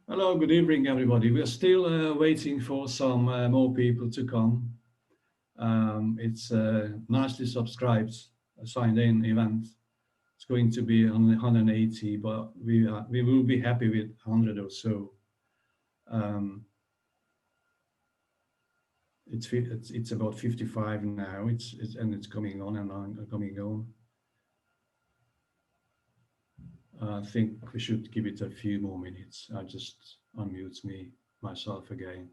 Hello, good evening, everybody. We're still waiting for some more people to come. It's a nicely subscribed, signed in event. It's going to be on 180, but we will be happy with 100 or so. It's about 55 now. And it's coming on and on, coming on. I think we should give it a few more minutes. I just unmute myself again.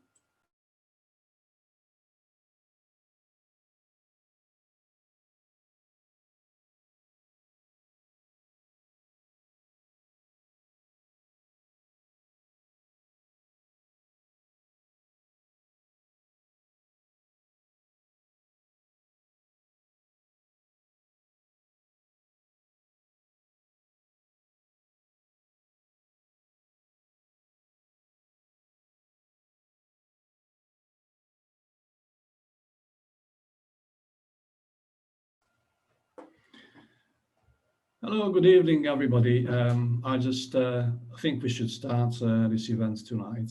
Hello, good evening, everybody. I just think we should start this event tonight.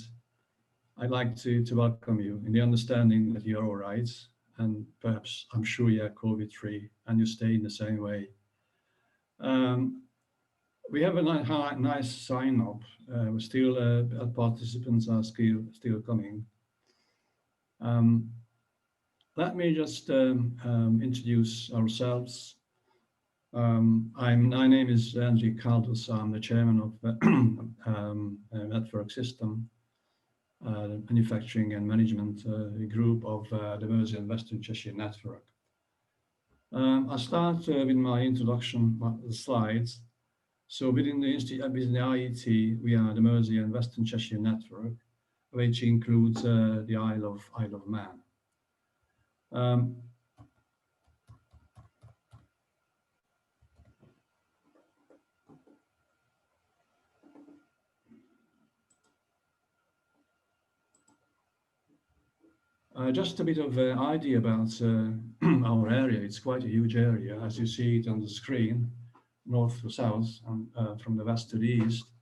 I'd like to welcome you in the understanding that you're all right, and perhaps I'm sure you're COVID-free and you stay in the same way. We have a nice sign up. Still, participants are still coming. Let me just introduce ourselves. My name is Andy Caldas. I'm the chairman of Network System, Manufacturing and Management Group of the Mersey and Western Cheshire Network. I'll start with my introduction slides. So within the IET, we are the Mersey and Western Cheshire Network, which includes the Isle of Man. Just a bit of an idea about our area. It's quite a huge area, as you see it on the screen, north to south, and from the west to the east.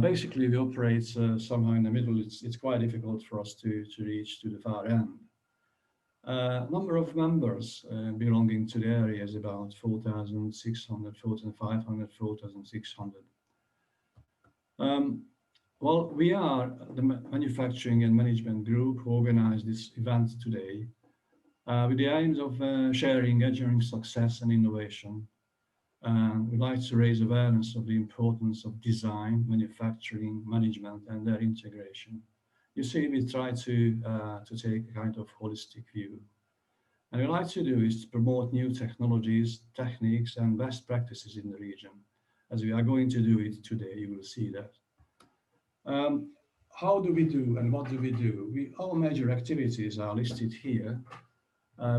Basically, we operate somehow in the middle. It's quite difficult for us to reach to the far end. Number of members belonging to the area is about 4,600, 4,500, 4,600. Well, we are the Manufacturing and Management Group who organized this event today with the aims of sharing engineering success and innovation. We'd like to raise awareness of the importance of design, manufacturing, management, and their integration. You see, we try to take a kind of holistic view. And what we like to do is to promote new technologies, techniques, and best practices in the region. As we are going to do it today, you will see that. How do we do and what do we do? Our major activities are listed here.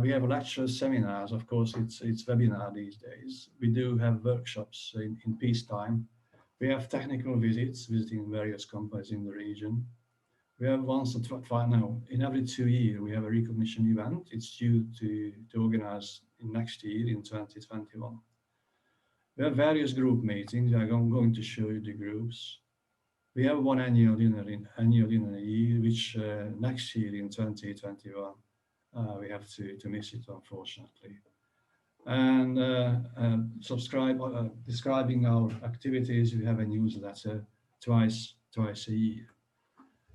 We have lectures, seminars, of course, it's webinar these days. We do have workshops in peacetime. We have technical visits, visiting various companies in the region. We have once in every 2 years, we have a recognition event. It's due to organize next year in 2021. We have various group meetings. I'm going to show you the groups. We have one annual dinner a year, which next year in 2021, we have to miss it, unfortunately. And describing our activities, we have a newsletter twice a year.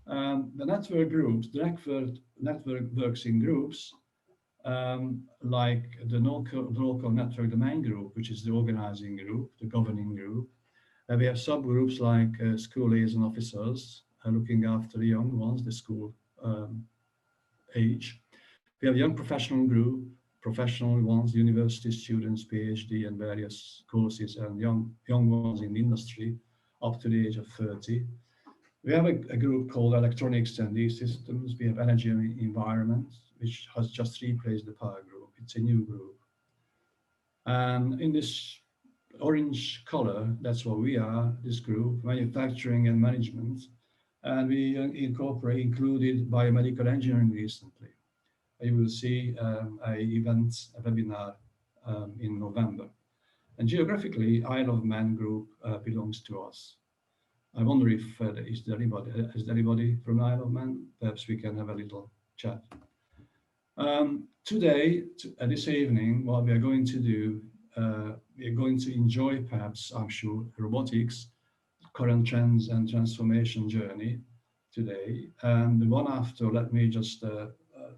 The network groups, the network works in groups, like the local network domain group, which is the organizing group, the governing group. We have subgroups like school liaison officers looking after the young ones, the school age. We have young professional group, professional ones, university students, PhD, and various courses, and young ones in the industry up to the age of 30. We have a group called Electronics and E-Systems. We have Energy and Environment, which has just replaced the Power Group. It's a new group. And in this orange color, that's what we are, this group, Manufacturing and Management. And we included biomedical engineering recently. You will see a webinar in November. And geographically, Isle of Man group belongs to us. I wonder if is there anybody from Isle of Man? Perhaps we can have a little chat. Today, this evening, what we are going to do, we are going to enjoy, perhaps, I'm sure, robotics, current trends and transformation journey today. And the one after, let me just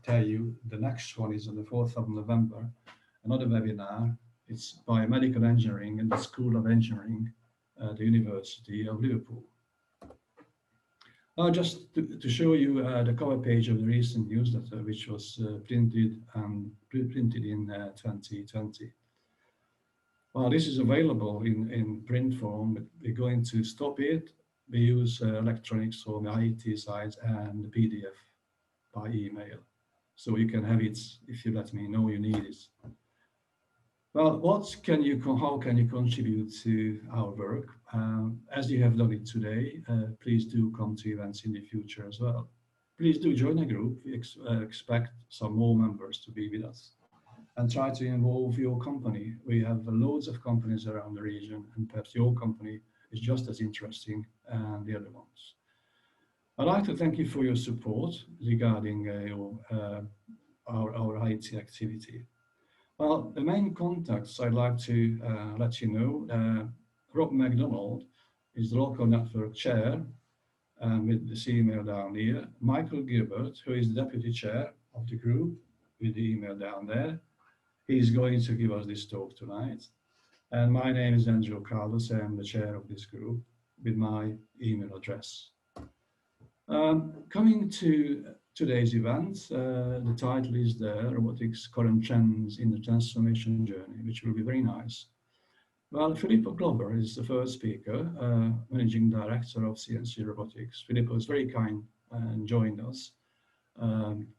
tell you, the next one is on the 4th of November, another webinar. It's biomedical engineering in the School of Engineering at the University of Liverpool. Just to show you the cover page of the recent newsletter, which was printed in 2020. Well, this is available in print form, but we're going to stop it. We use electronics on the IT side and the PDF by email. So you can have it if you let me know you need it. Well, how can you contribute to our work? As you have done it today, please do come to events in the future as well. Please do join a group. We expect some more members to be with us. And try to involve your company. We have loads of companies around the region, and perhaps your company is just as interesting as the other ones. I'd like to thank you for your support regarding our IT activity. Well, the main contacts I'd like to let you know, Rob MacDonald is the local network chair with this email down here. Michael Gilbert, who is the deputy chair of the group, with the email down there. He's going to give us this talk tonight. And my name is Andrew Carlos. I am the chair of this group with my email address. Coming to today's event, the title is there, Robotics Current Trends in the Transformation Journey, which will be very nice. Well, Philippa Glover is the first speaker, Managing Director of CNC Robotics. Philippa was very kind and joined us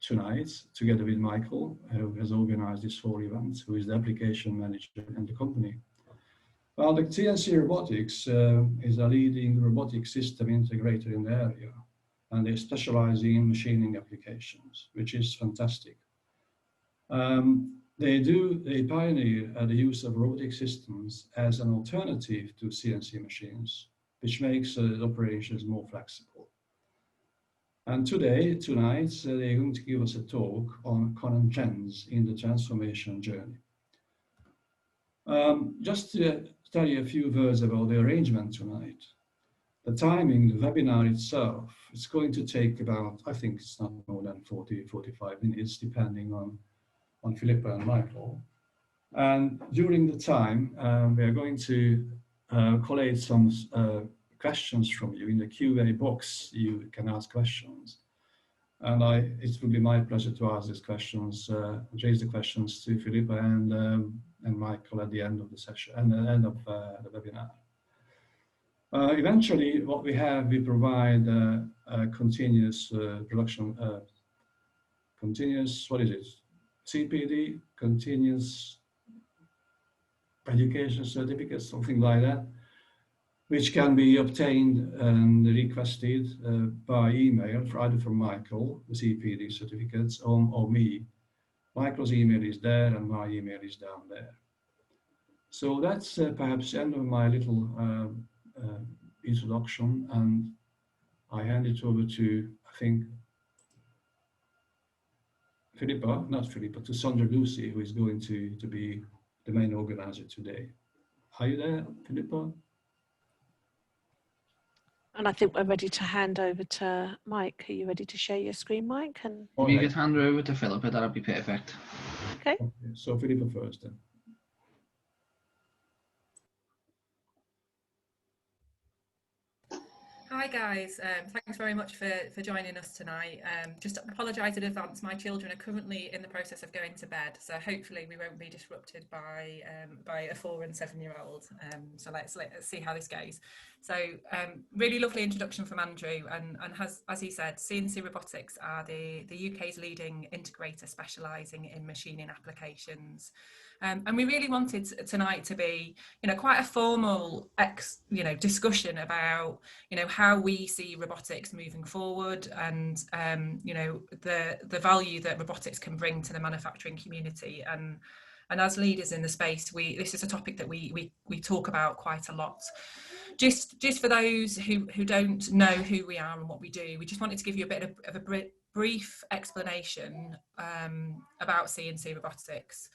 tonight, together with Michael, who has organized this whole event, who is the application manager in the company. Well, the CNC Robotics is a leading robotic system integrator in the area, and they specialize in machining applications, which is fantastic. They pioneer the use of robotic systems as an alternative to CNC machines, which makes operations more flexible. And tonight, they're going to give us a talk on current trends in the transformation journey. Just to tell you a few words about the arrangement tonight. The timing, the webinar itself, it's going to take about, I think it's not more than 40, 45 minutes, depending on Philippa and Michael. And during the time, we are going to collate some questions from you in the Q&A box. You can ask questions, and it will be my pleasure to ask these questions, raise the questions to Philippa and Michael at the end of the session and the end of the webinar. Eventually, what we provide a continuous production, what is it? CPD, continuous education certificate, something like that, which can be obtained and requested by email, either from Michael, the CPD certificates, or me. Michael's email is there and my email is down there. So that's perhaps the end of my little introduction, and I hand it over to, I think, to Sandra Lucy, who is going to be the main organizer today. Are you there, Philippa? And I think we're ready to hand over to Mike. Are you ready to share your screen, Mike? And if you could hand her over to Philippa, that'll be perfect. Okay. So Philippa first then. Hi guys, thanks very much for joining us tonight. Just apologise in advance, my children are currently in the process of going to bed, so hopefully we won't be disrupted by a 4- and 7-year-old. So let's see how this goes. So really lovely introduction from Andrew, and as he said, CNC Robotics are the UK's leading integrator specialising in machining applications. And we really wanted tonight to be, quite a formal, discussion about, how we see robotics moving forward, and the value that robotics can bring to the manufacturing community. And And as leaders in the space, this is a topic that we talk about quite a lot. Just for those who don't know who we are and what we do, we just wanted to give you a bit of a brief explanation about CNC Robotics.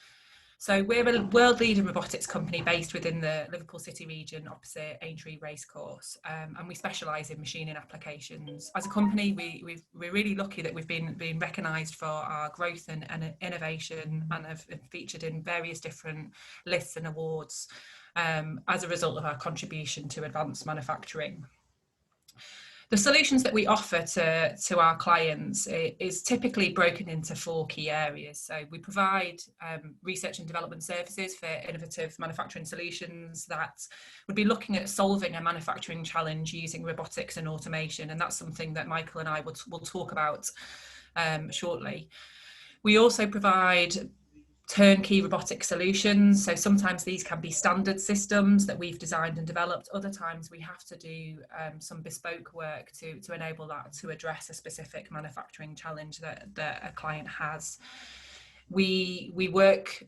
So we're a world leading robotics company based within the Liverpool City region opposite Aintree Racecourse, and we specialise in machining applications. As a company, we're really lucky that we've been recognised for our growth and innovation, and have featured in various different lists and awards as a result of our contribution to advanced manufacturing. The solutions that we offer to our clients is typically broken into 4 key areas. So we provide research and development services for innovative manufacturing solutions that would be looking at solving a manufacturing challenge using robotics and automation. And that's something that Michael and I will talk about shortly. We also provide turnkey robotic solutions. So sometimes these can be standard systems that we've designed and developed. Other times we have to do some bespoke work to enable that to address a specific manufacturing challenge that a client has. We work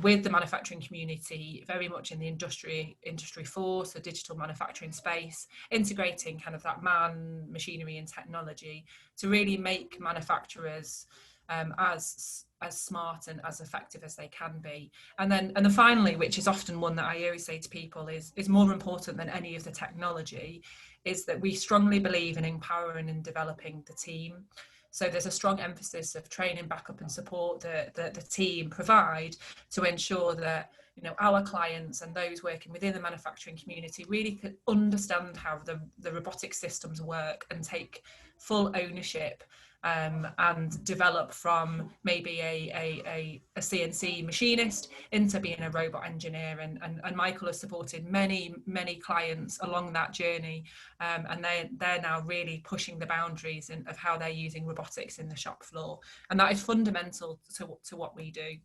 with the manufacturing community very much in the industry 4, so digital manufacturing space, integrating kind of that man, machinery and technology to really make manufacturers as smart and as effective as they can be. And then finally, which is often one that I always say to people is more important than any of the technology, is that we strongly believe in empowering and developing the team. So there's a strong emphasis of training, backup and support that the team provide to ensure that, you know, our clients and those working within the manufacturing community really can understand how the robotic systems work and take full ownership and develop from maybe a CNC machinist into being a robot engineer. And Michael has supported many clients along that journey, and they're now really pushing the boundaries of how they're using robotics in the shop floor, and that is fundamental to what we do.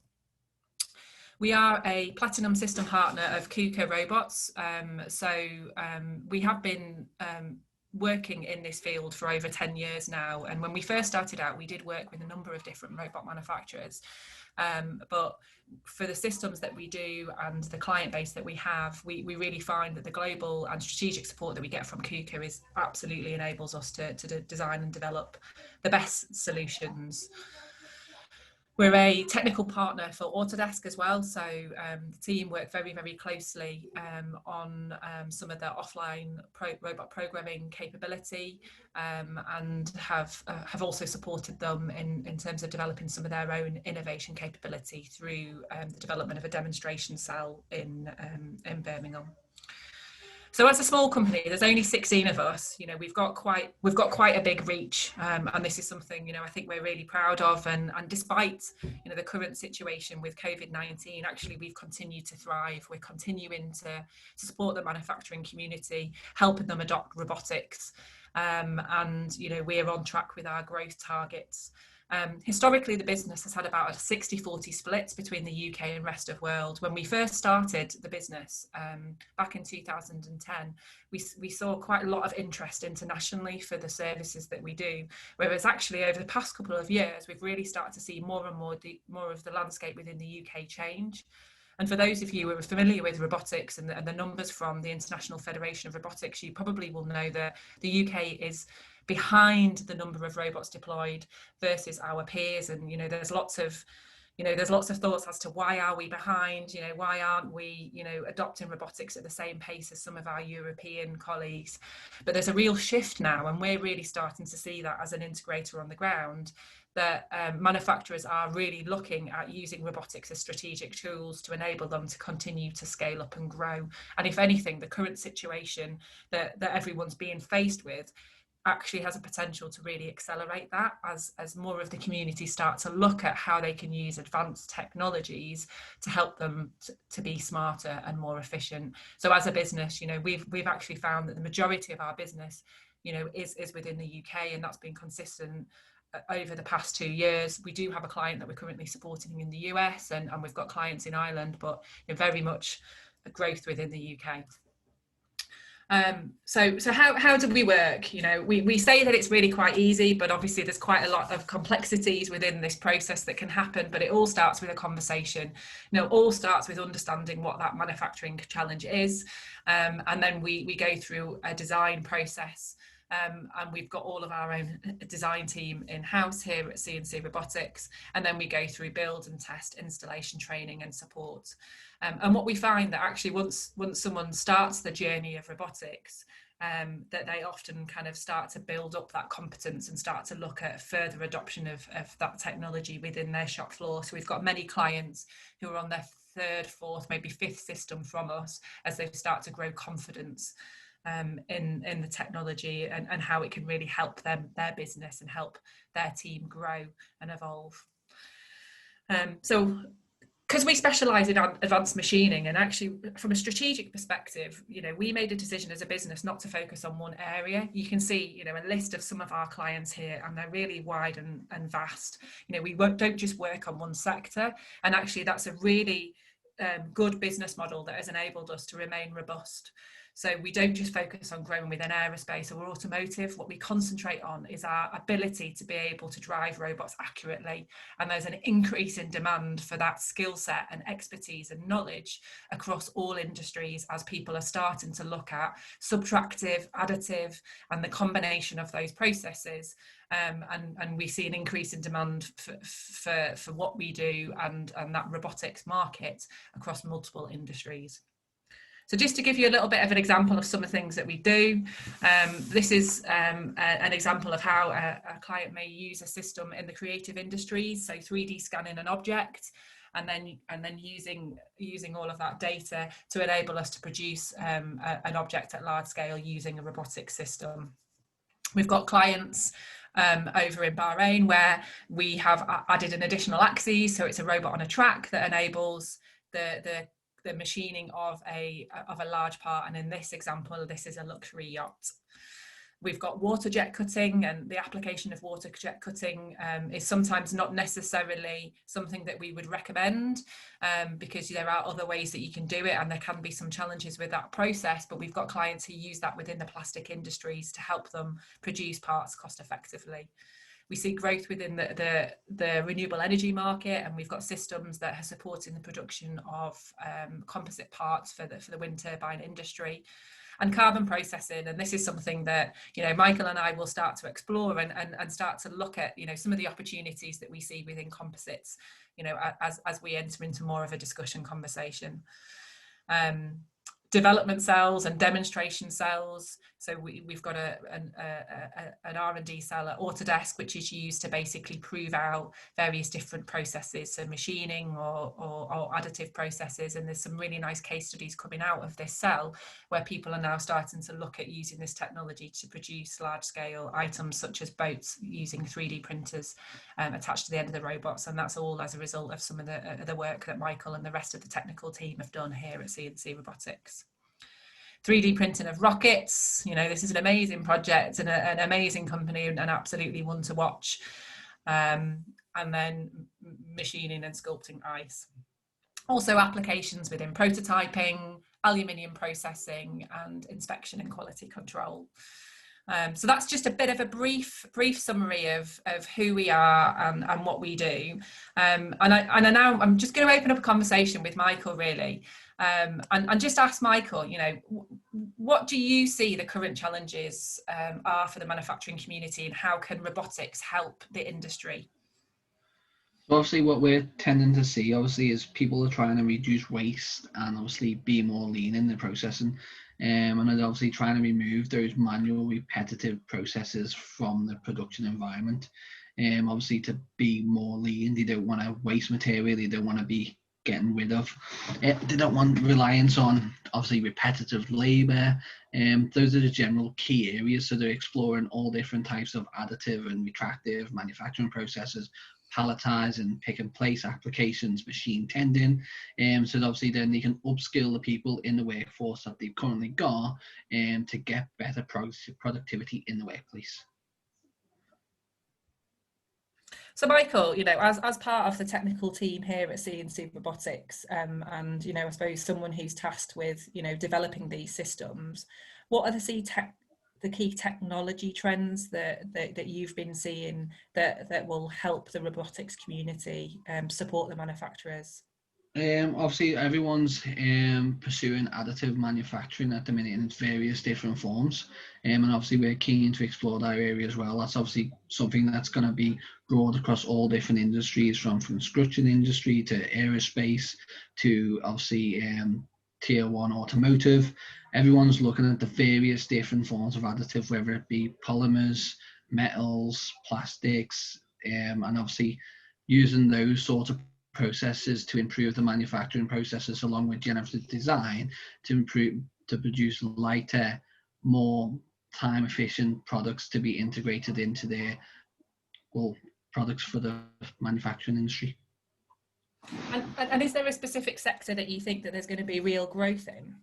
We are a platinum system partner of KUKA Robots, so we have been working in this field for over 10 years now. And when we first started out, we did work with a number of different robot manufacturers. But for the systems that we do and the client base that we have, we really find that the global and strategic support that we get from KUKA absolutely enables us to design and develop the best solutions. We're a technical partner for Autodesk as well, so the team work very closely on some of the offline robot programming capability, and have also supported them in terms of developing some of their own innovation capability through the development of a demonstration cell in Birmingham. So as a small company, there's only 16 of us. You know, we've got quite a big reach, and this is something, you know, I think we're really proud of. And despite, you know, the current situation with COVID-19, actually we've continued to thrive. We're continuing to support the manufacturing community, helping them adopt robotics, and you know, we're on track with our growth targets. Historically, the business has had about a 60-40 split between the UK and rest of world. When we first started the business back in 2010, we saw quite a lot of interest internationally for the services that we do, whereas actually over the past couple of years, we've really started to see more and more of the landscape within the UK change. And for those of you who are familiar with robotics and the numbers from the International Federation of Robotics, you probably will know that the UK is behind the number of robots deployed versus our peers. And, you know, there's lots of thoughts as to why are we behind, you know, why aren't we, you know, adopting robotics at the same pace as some of our European colleagues. But there's a real shift now, and we're really starting to see that as an integrator on the ground, that manufacturers are really looking at using robotics as strategic tools to enable them to continue to scale up and grow. And if anything, the current situation that everyone's being faced with actually has a potential to really accelerate that as more of the community start to look at how they can use advanced technologies to help them to be smarter and more efficient. So as a business, you know, we've actually found that the majority of our business, you know, is within the UK, and that's been consistent over the past 2 years. We do have a client that we're currently supporting in the US, and we've got clients in Ireland, but very much a growth within the UK. So how do we work? You know, we say that it's really quite easy, but obviously there's quite a lot of complexities within this process that can happen, but it all starts with a conversation. You know, all starts with understanding what that manufacturing challenge is. And then we go through a design process. And we've got all of our own design team in-house here at CNC Robotics. And then we go through build and test, installation, training and support. And what we find that actually once someone starts the journey of robotics, that they often kind of start to build up that competence and start to look at further adoption of that technology within their shop floor. So we've got many clients who are on their third, fourth, maybe fifth system from us as they start to grow confidence in the technology and how it can really help their business and help their team grow and evolve. So because we specialise in advanced machining, and actually from a strategic perspective, you know, we made a decision as a business not to focus on one area. You can see, you know, a list of some of our clients here, and they're really wide and vast. You know, we don't just work on one sector, and actually that's a really good business model that has enabled us to remain robust. So we don't just focus on growing within aerospace or automotive. What we concentrate on is our ability to be able to drive robots accurately. And there's an increase in demand for that skill set and expertise and knowledge across all industries as people are starting to look at subtractive, additive, and the combination of those processes. And we see an increase in demand for what we do and that robotics market across multiple industries. So just to give you a little bit of an example of some of the things that we do, this is an example of how a client may use a system in the creative industries, so 3D scanning an object and then using all of that data to enable us to produce an object at large scale using a robotic system. We've got clients over in Bahrain where we have added an additional axis, so it's a robot on a track that enables the machining of a large part, and in this example this is a luxury yacht. We've got water jet cutting, and the application of water jet cutting is sometimes not necessarily something that we would recommend because there are other ways that you can do it and there can be some challenges with that process, but we've got clients who use that within the plastic industries to help them produce parts cost effectively. We see growth within the renewable energy market, and we've got systems that are supporting the production of composite parts for the wind turbine industry. And carbon processing, and this is something that, you know, Michael and I will start to explore and start to look at, you know, some of the opportunities that we see within composites, you know, as we enter into more of a discussion conversation. Development cells and demonstration cells. So we've got an R&D cell at Autodesk, which is used to basically prove out various different processes, so machining or additive processes. And there's some really nice case studies coming out of this cell where people are now starting to look at using this technology to produce large scale items such as boats using 3D printers attached to the end of the robots. And that's all as a result of some of the work that Michael and the rest of the technical team have done here at CNC Robotics. 3D printing of rockets, you know, this is an amazing project and an amazing company and absolutely one to watch. And then machining and sculpting ice. Also applications within prototyping, aluminium processing and inspection and quality control. So that's just a bit of a brief summary of who we are and what we do. And I'm just going to open up a conversation with Michael really. And just ask Michael, you know, what do you see the current challenges are for the manufacturing community, and how can robotics help the industry? So obviously what we're tending to see obviously is people are trying to reduce waste and obviously be more lean in the processing, and they're obviously trying to remove those manual repetitive processes from the production environment. Obviously to be more lean, they don't want to waste material, they don't want to be getting rid of it, they don't want reliance on obviously repetitive labor. Those are the general key areas, so they're exploring all different types of additive and retractive manufacturing processes, palletizing, pick and place applications, machine tending, so that obviously then they can upskill the people in the workforce that they've currently got to get better productivity in the workplace. So Michael, you know, as part of the technical team here at CNC Robotics, and, you know, I suppose someone who's tasked with, you know, developing these systems, what are the key technology trends that you've been seeing that will help the robotics community support the manufacturers? Obviously, everyone's pursuing additive manufacturing at the minute in its various different forms, and obviously we're keen to explore that area as well. That's obviously something that's going to be broad across all different industries, from construction industry to aerospace to obviously tier one automotive. Everyone's looking at the various different forms of additive, whether it be polymers, metals, plastics, and obviously using those sorts of processes to improve the manufacturing processes along with generative design to produce lighter, more time efficient products to be integrated into their products for the manufacturing industry. And is there a specific sector that you think that there's going to be real growth in?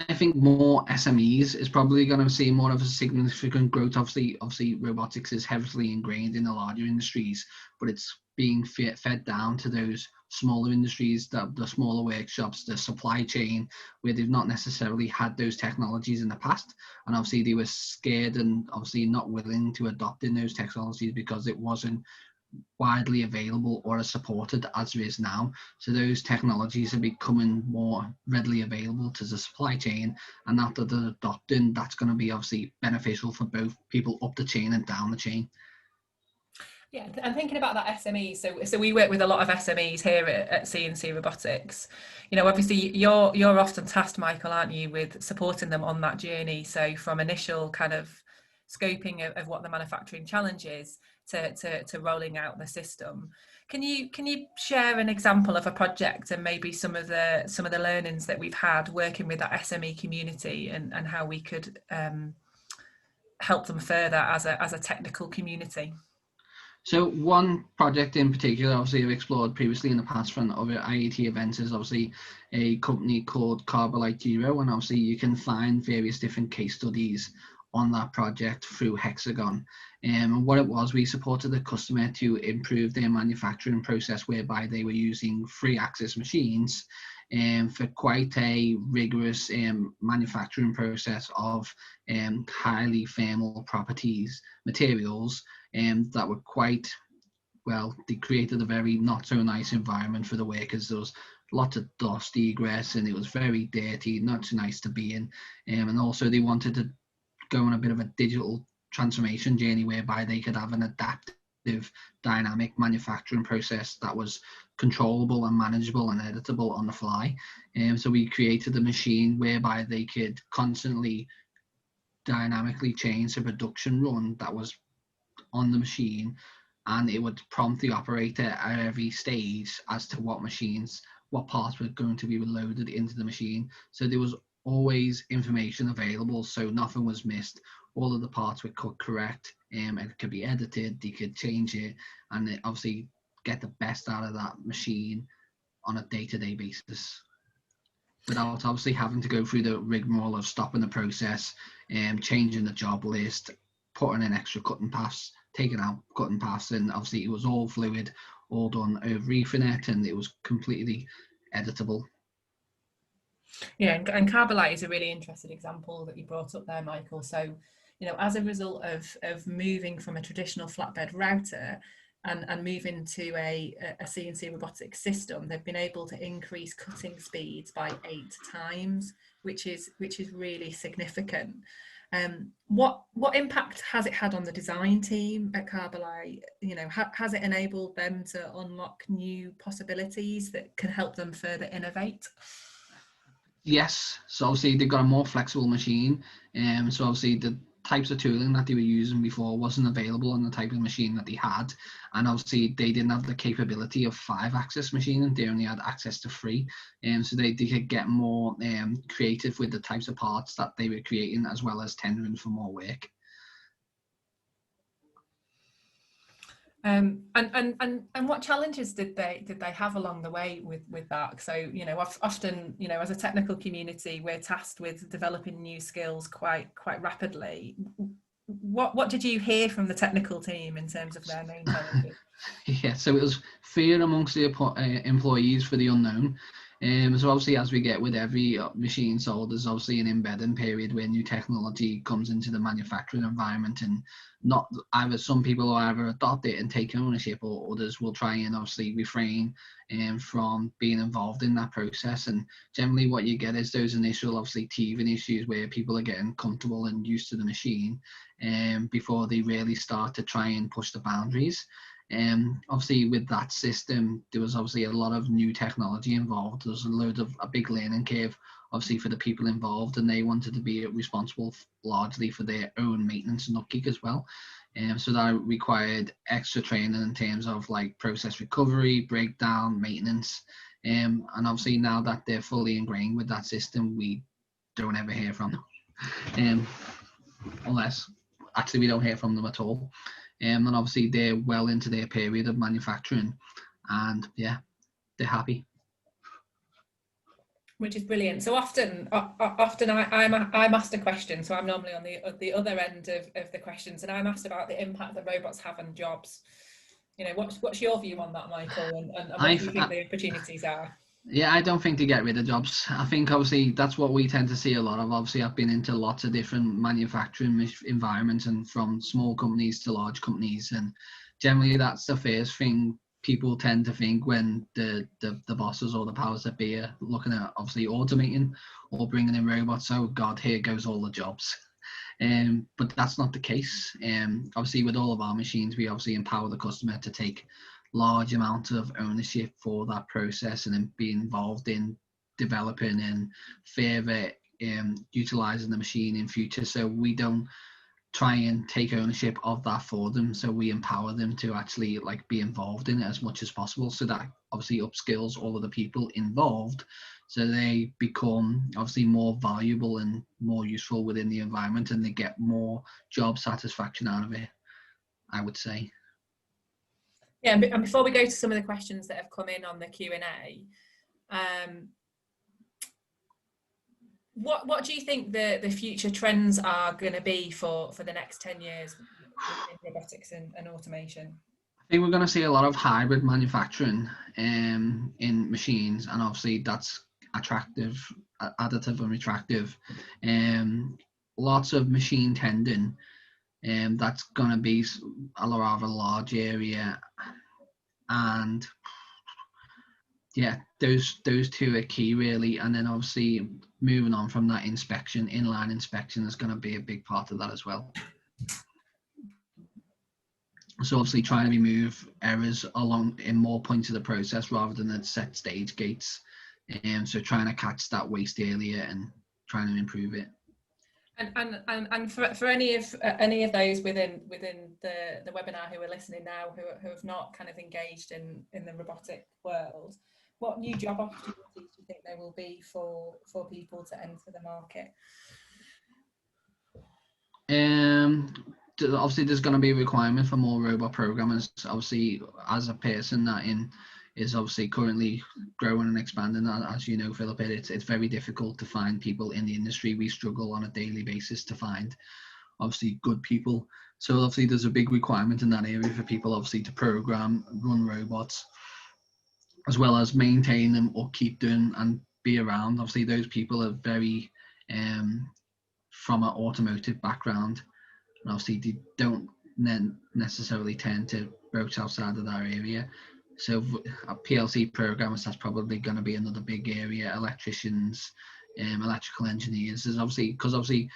I think more SMEs is probably going to see more of a significant growth. Obviously, robotics is heavily ingrained in the larger industries, but it's being fed down to those smaller industries, the smaller workshops, the supply chain, where they've not necessarily had those technologies in the past. And obviously, they were scared and obviously not willing to adopt in those technologies because it wasn't widely available or as supported as it is now. So those technologies are becoming more readily available to the supply chain, and now that they're adopting, that's going to be obviously beneficial for both people up the chain and down the chain. Yeah, and thinking about that SME, so we work with a lot of SMEs here at CNC Robotics. You know, obviously you're often tasked, Michael, aren't you, with supporting them on that journey. So from initial kind of scoping of what the manufacturing challenge is to rolling out the system. Can you share an example of a project and maybe some of the learnings that we've had working with that SME community and how we could help them further as a technical community? So one project in particular, obviously I've explored previously in the past from other IAT events, is obviously a company called Carbolite Zero, and obviously you can find various different case studies on that project through Hexagon. And what it was, we supported the customer to improve their manufacturing process, whereby they were using 3-axis machines for quite a rigorous manufacturing process of highly thermal properties materials that were quite, well, they created a very not so nice environment for the workers. There was lots of dust egress and it was very dirty, not so nice to be in. And also they wanted to go on a bit of a digital transformation journey whereby they could have an adaptive dynamic manufacturing process that was controllable and manageable and editable on the fly. So we created a machine whereby they could constantly dynamically change the production run that was on the machine, and it would prompt the operator at every stage as to what parts were going to be loaded into the machine. So there was always information available, so nothing was missed. All of the parts were cut correct, and it could be edited, they could change it, and obviously get the best out of that machine on a day-to-day basis, without obviously having to go through the rigmarole of stopping the process, changing the job list, putting in extra cutting paths, taking out cutting paths, and obviously it was all fluid, all done over Ethernet, and it was completely editable. Yeah, and Carbolite is a really interesting example that you brought up there, Michael. So, you know, as a result of moving from a traditional flatbed router and moving to a CNC robotics system, they've been able to increase cutting speeds by 8 times, which is really significant. What impact has it had on the design team at Carbolite? You know, has it enabled them to unlock new possibilities that can help them further innovate? Yes, so obviously they've got a more flexible machine, so obviously the types of tooling that they were using before wasn't available on the type of machine that they had, and obviously they didn't have the capability of 5-axis machining, they only had access to 3, so they could get more creative with the types of parts that they were creating, as well as tendering for more work. And what challenges did they have along the way with that? So, you know, often, you know, as a technical community, we're tasked with developing new skills quite rapidly. What did you hear from the technical team in terms of their main challenges? Yeah, so it was fear amongst the employees for the unknown. So obviously, as we get with every machine sold, there's obviously an embedding period where new technology comes into the manufacturing environment, and not either some people will either adopt it and take ownership, or others will try and obviously refrain from being involved in that process. And generally what you get is those initial obviously teething issues where people are getting comfortable and used to the machine before they really start to try and push the boundaries. Obviously with that system, there was obviously a lot of new technology involved. There was a big learning curve, obviously, for the people involved, and they wanted to be responsible largely for their own maintenance and upkeep as well. So that required extra training in terms of like process recovery, breakdown, maintenance. And obviously now that they're fully ingrained with that system, we don't ever hear from them. Unless actually we don't hear from them at all. And obviously they're well into their period of manufacturing, and yeah, they're happy. Which is brilliant. So often I'm asked a question, so I'm normally on the other end of the questions, and I'm asked about the impact that robots have on jobs. You know, what's your view on that, Michael, and what do you think the opportunities are? Yeah, I don't think they get rid of jobs. I think obviously that's what we tend to see a lot of. Obviously, I've been into lots of different manufacturing environments, and from small companies to large companies, and generally that's the first thing people tend to think when the bosses or the powers that be are looking at obviously automating or bringing in robots. Oh God, here goes all the jobs. But that's not the case. Obviously with all of our machines, we obviously empower the customer to take large amount of ownership for that process, and then be involved in developing and further utilizing the machine in future. So we don't try and take ownership of that for them, so we empower them to actually like be involved in it as much as possible, so that obviously upskills all of the people involved, so they become obviously more valuable and more useful within the environment, and they get more job satisfaction out of it, I would say. Yeah, and before we go to some of the questions that have come in on the Q&A, what do you think the future trends are going to be for the next 10 years in robotics and automation? I think we're going to see a lot of hybrid manufacturing in machines, and obviously that's attractive, additive and retractive. Lots of machine tending. That's going to be a rather large area, and yeah, those two are key really. And then obviously moving on from that, inline inspection is going to be a big part of that as well. So obviously trying to remove errors along in more points of the process rather than at set stage gates, so trying to catch that waste earlier and trying to improve it. And for any of those within the webinar who are listening now who have not kind of engaged in the robotic world, what new job opportunities do you think there will be for people to enter the market? Obviously there's going to be a requirement for more robot programmers. Obviously, as a person that is obviously currently growing and expanding, as you know, Philippa, it's very difficult to find people in the industry. We struggle on a daily basis to find obviously good people. So obviously there's a big requirement in that area for people obviously to program, run robots, as well as maintain them, upkeep them, and be around. Obviously those people are very from an automotive background, and obviously they don't necessarily tend to broach outside of that area. So PLC programmers, that's probably going to be another big area. Electricians, electrical engineers. There's obviously, because obviously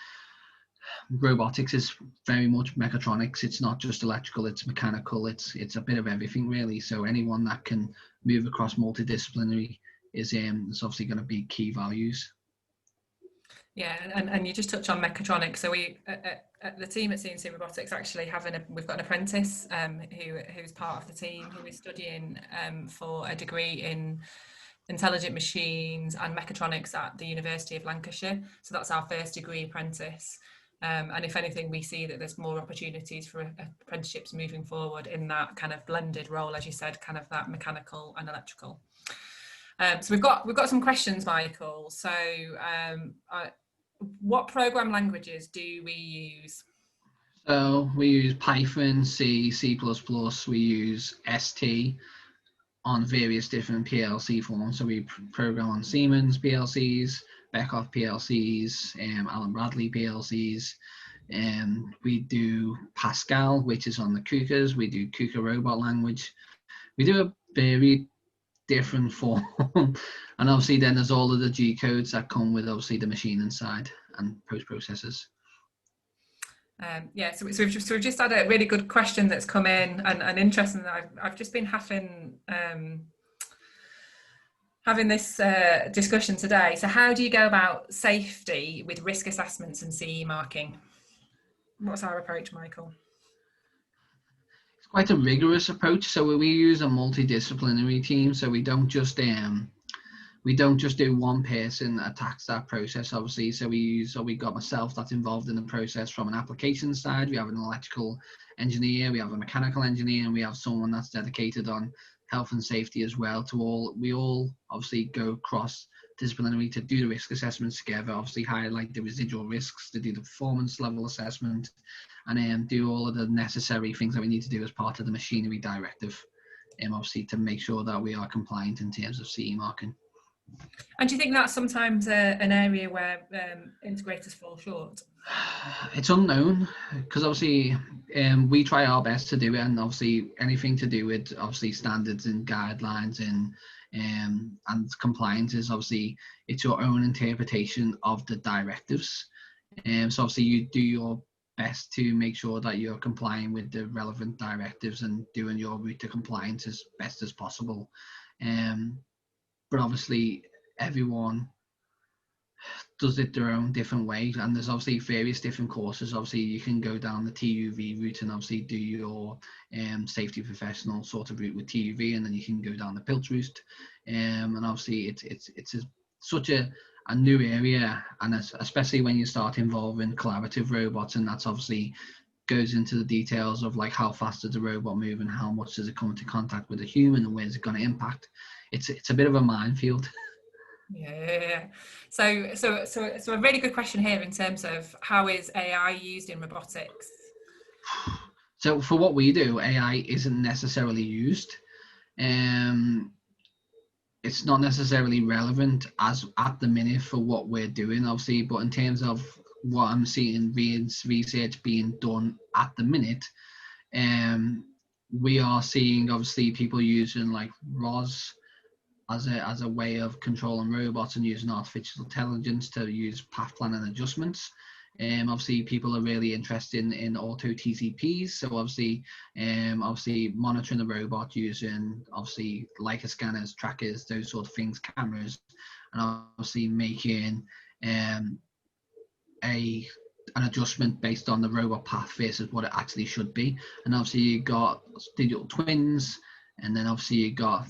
robotics is very much mechatronics. It's not just electrical, it's mechanical, it's a bit of everything really. So anyone that can move across multidisciplinary is obviously going to be key values. Yeah, and you just touch on mechatronics. So we, the team at CNC Robotics actually we've got an apprentice who's part of the team who is studying for a degree in intelligent machines and mechatronics at the University of Lancashire. So that's our first degree apprentice. And if anything, we see that there's more opportunities for apprenticeships moving forward in that kind of blended role, as you said, kind of that mechanical and electrical. So we've got some questions, Michael. So what program languages do we use? So we use Python, C, C++, we use ST, on various different PLC forms. So we program on Siemens PLCs, Beckhoff PLCs, Allen Bradley PLCs. We do Pascal, which is on the KUKAs. We do KUKA robot language. We do a very different form. And obviously then there's all of the G codes that come with obviously the machine inside and post processors. Yeah, so we've just had a really good question that's come in, and interesting. I've just been having this discussion today. So how do you go about safety with risk assessments and CE marking? What's our approach, Michael? It's quite a rigorous approach. So we use a multidisciplinary team. So we don't just do one person attacks that process, obviously. So we got myself that's involved in the process from an application side. We have an electrical engineer, we have a mechanical engineer, and we have someone that's dedicated on health and safety as well. We all obviously go cross disciplinary to do the risk assessments together, obviously highlight the residual risks, to do the performance level assessment, and then do all of the necessary things that we need to do as part of the machinery directive, obviously to make sure that we are compliant in terms of CE marking. And do you think that's sometimes an area where integrators fall short? It's unknown, because obviously we try our best to do it, and obviously anything to do with obviously standards and guidelines and compliance is obviously it's your own interpretation of the directives. So obviously you do your best to make sure that you're complying with the relevant directives and doing your route to compliance as best as possible. But obviously everyone does it their own different way, and there's obviously various different courses. Obviously you can go down the TUV route and obviously do your safety professional sort of route with TUV, and then you can go down the PILT route, and obviously it's such a new area, and especially when you start involving collaborative robots, and that's obviously goes into the details of like how fast does the robot move and how much does it come into contact with a human and where is it going to impact. It's a bit of a minefield. Yeah. So a really good question here in terms of how is AI used in robotics? So for what we do, AI isn't necessarily used. It's not necessarily relevant as at the minute for what we're doing, obviously, but in terms of what I'm seeing research being done at the minute, we are seeing obviously people using like ROS as a way of controlling robots and using artificial intelligence to use path planning adjustments. Obviously people are really interested in auto TCPs, so obviously monitoring the robot using obviously Leica scanners, trackers, those sort of things, cameras, and obviously making an adjustment based on the robot path versus what it actually should be. And obviously you got digital twins, and then obviously you got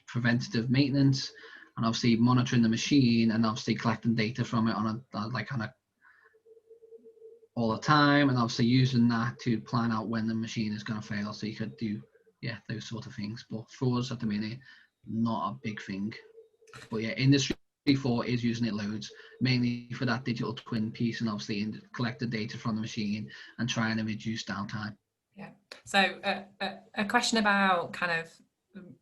preventative maintenance, and obviously monitoring the machine and obviously collecting data from it on all the time, and obviously using that to plan out when the machine is going to fail. So you could do those sort of things. But for us at the minute, not a big thing. But yeah, Industry 4 is using it loads, mainly for that digital twin piece, and obviously collect the data from the machine and trying to reduce downtime. Yeah. So a question about kind of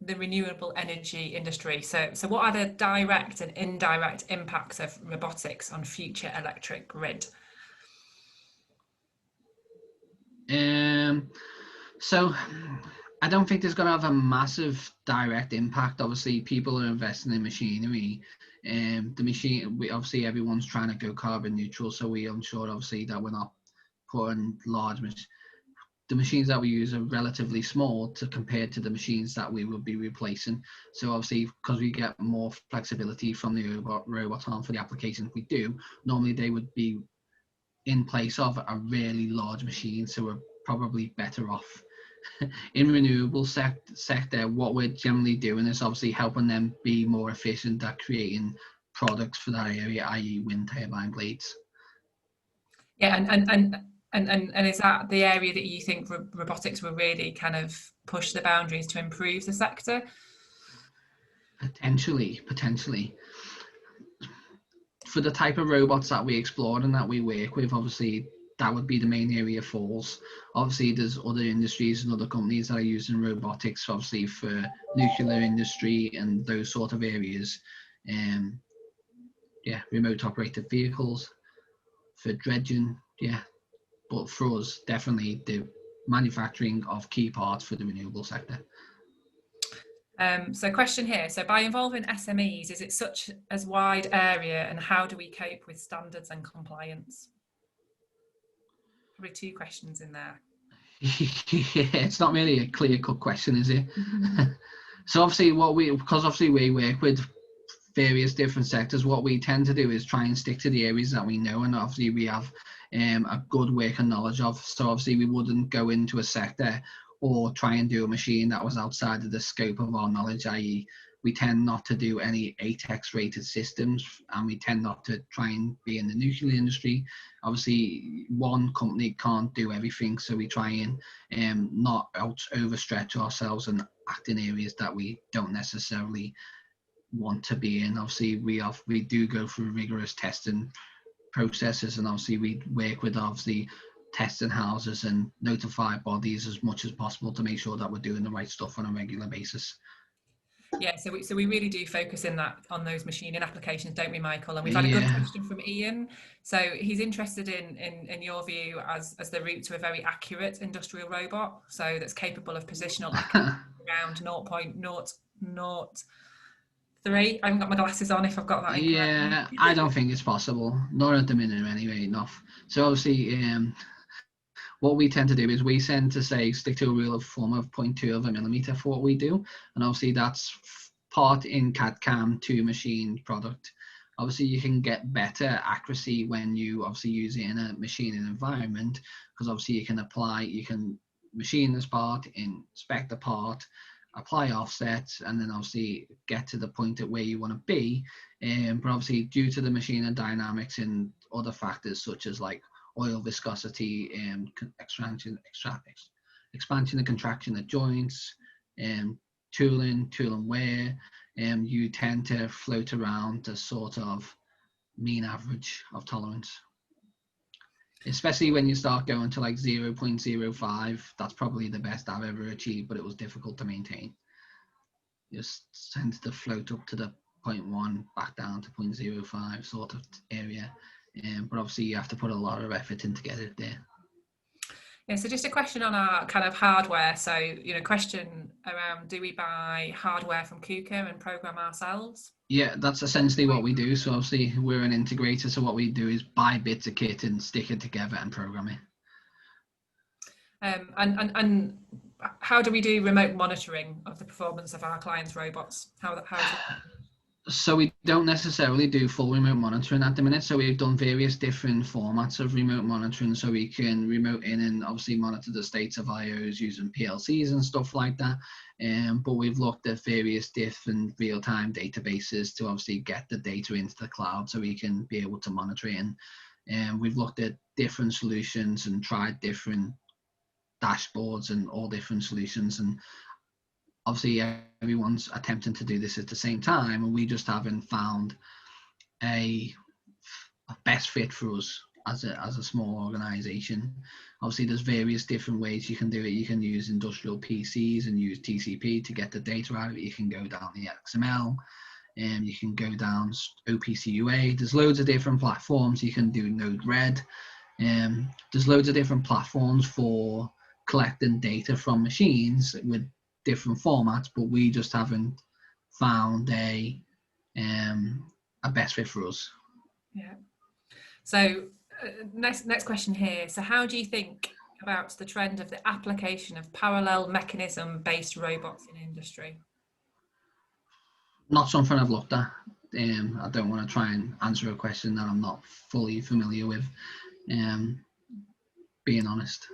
the renewable energy industry. So what are the direct and indirect impacts of robotics on future electric grid? So I don't think there's going to have a massive direct impact. Obviously people are investing in machinery, and obviously everyone's trying to go carbon neutral, so we ensure obviously that we're not putting the machines that we use are relatively small compared to the machines that we will be replacing. So obviously, because we get more flexibility from the robot arm for the applications we do, normally they would be in place of a really large machine. So we're probably better off. In renewable sector, what we're generally doing is obviously helping them be more efficient at creating products for that area, i.e. wind turbine blades. Yeah, and is that the area that you think robotics will really kind of push the boundaries to improve the sector? Potentially. For the type of robots that we explore and that we work with, obviously that would be the main area falls. Obviously, there's other industries and other companies that are using robotics, obviously for nuclear industry and those sort of areas. Yeah, remote operated vehicles for dredging. Yeah, but for us, definitely the manufacturing of key parts for the renewable sector. So question here, so by involving SMEs, is it such as wide area, and how do we cope with standards and compliance? Probably two questions in there. Yeah, it's not really a clear-cut question, is it? So obviously because obviously we work with various different sectors, what we tend to do is try and stick to the areas that we know, and obviously we have a good working knowledge of. So obviously we wouldn't go into a sector or try and do a machine that was outside of the scope of our knowledge, i.e. we tend not to do any ATEX rated systems, and we tend not to try and be in the nuclear industry. Obviously one company can't do everything, so we try and not overstretch ourselves and act in areas that we don't necessarily want to be in. Obviously we do go through rigorous testing processes, and obviously we work with obviously testing houses and notify bodies as much as possible to make sure that we're doing the right stuff on a regular basis. Yeah, so we really do focus on those machining applications, don't we, Michael? And we've had a good question from Ian. So he's interested in your view as the route to a very accurate industrial robot, so that's capable of positional accuracy around 0.003. I haven't got my glasses on if I've got that incorrect. Yeah, I don't think it's possible, not at the minute anyway, enough. So obviously what we tend to do is we tend to stick to a rule of thumb of 0.2 of a millimeter for what we do, and obviously that's part in CAD/CAM to machine product. Obviously you can get better accuracy when you obviously use it in a machining environment, because obviously you can machine this part, inspect the part, apply offsets, and then obviously get to the point at where you want to be. But obviously due to the machining dynamics and other factors such as like oil viscosity, expansion and contraction of joints, tooling wear, you tend to float around the sort of mean average of tolerance. Especially when you start going to like 0.05, that's probably the best I've ever achieved, but it was difficult to maintain. Just tends to float up to the 0.1, back down to 0.05 sort of area. But obviously you have to put a lot of effort in to get it there. Yeah, so just a question on our kind of hardware. So, question around, do we buy hardware from KUKA and program ourselves? Yeah, that's essentially what we do. So obviously we're an integrator, so what we do is buy bits of kit and stick it together and program it. And how do we do remote monitoring of the performance of our clients' robots? So we don't necessarily do full remote monitoring at the minute. So we've done various different formats of remote monitoring. So we can remote in and obviously monitor the states of IOs using PLCs and stuff like that. But we've looked at various different real-time databases to obviously get the data into the cloud so we can be able to monitor it. And we've looked at different solutions and tried different dashboards and all different solutions. And obviously everyone's attempting to do this at the same time, and we just haven't found a best fit for us as a small organization. Obviously there's various different ways you can do it. You can use industrial PCs and use TCP to get the data out of it. You can go down the XML, and you can go down OPC UA. There's loads of different platforms. You can do Node-RED. There's loads of different platforms for collecting data from machines with different formats, but we just haven't found a best fit for us. Yeah. So next question here. So how do you think about the trend of the application of parallel mechanism based robots in industry? Not something I've looked at. I don't want to try and answer a question that I'm not fully familiar with, being honest.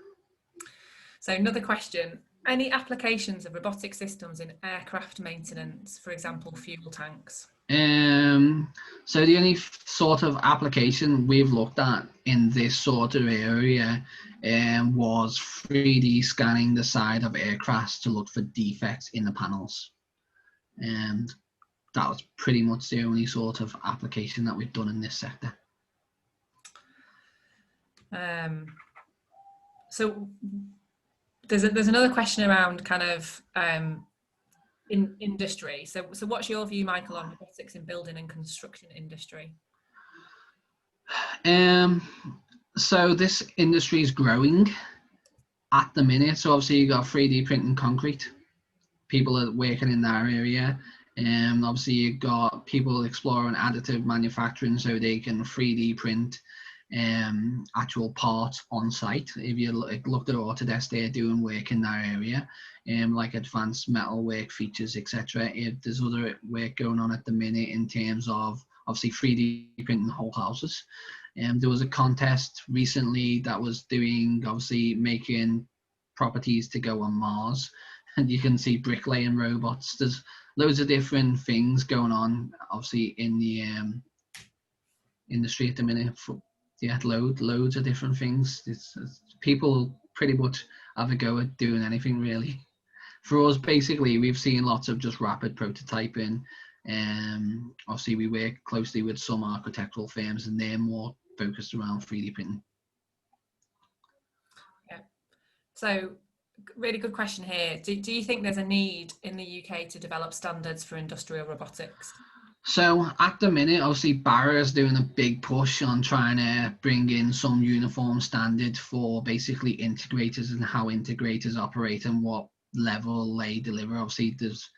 So another question, any applications of robotic systems in aircraft maintenance, for example, fuel tanks? So the only sort of application we've looked at in this sort of area was 3D scanning the side of aircraft to look for defects in the panels. And that was pretty much the only sort of application that we've done in this sector. So there's another question around kind of in industry. So what's your view, Michael, on robotics in building and construction industry? So this industry is growing at the minute. So obviously you got 3D printing concrete. People are working in that area. Obviously you've got people exploring additive manufacturing, so they can 3D print actual parts on site. If you looked at Autodesk, they're doing work in that area, like advanced metal work features, etc. If there's other work going on at the minute in terms of obviously 3D printing whole houses. There was a contest recently that was doing obviously making properties to go on Mars, and you can see bricklaying robots. There's loads of different things going on obviously in the industry at the minute. Yeah, loads of different things. It's people pretty much have a go at doing anything really. For us, basically, we've seen lots of just rapid prototyping. Obviously, we work closely with some architectural firms, and they're more focused around 3D printing. Yeah. So, really good question here. Do you think there's a need in the UK to develop standards for industrial robotics? So at the minute, obviously Barra is doing a big push on trying to bring in some uniform standard for basically integrators and how integrators operate and what level they deliver. Obviously there's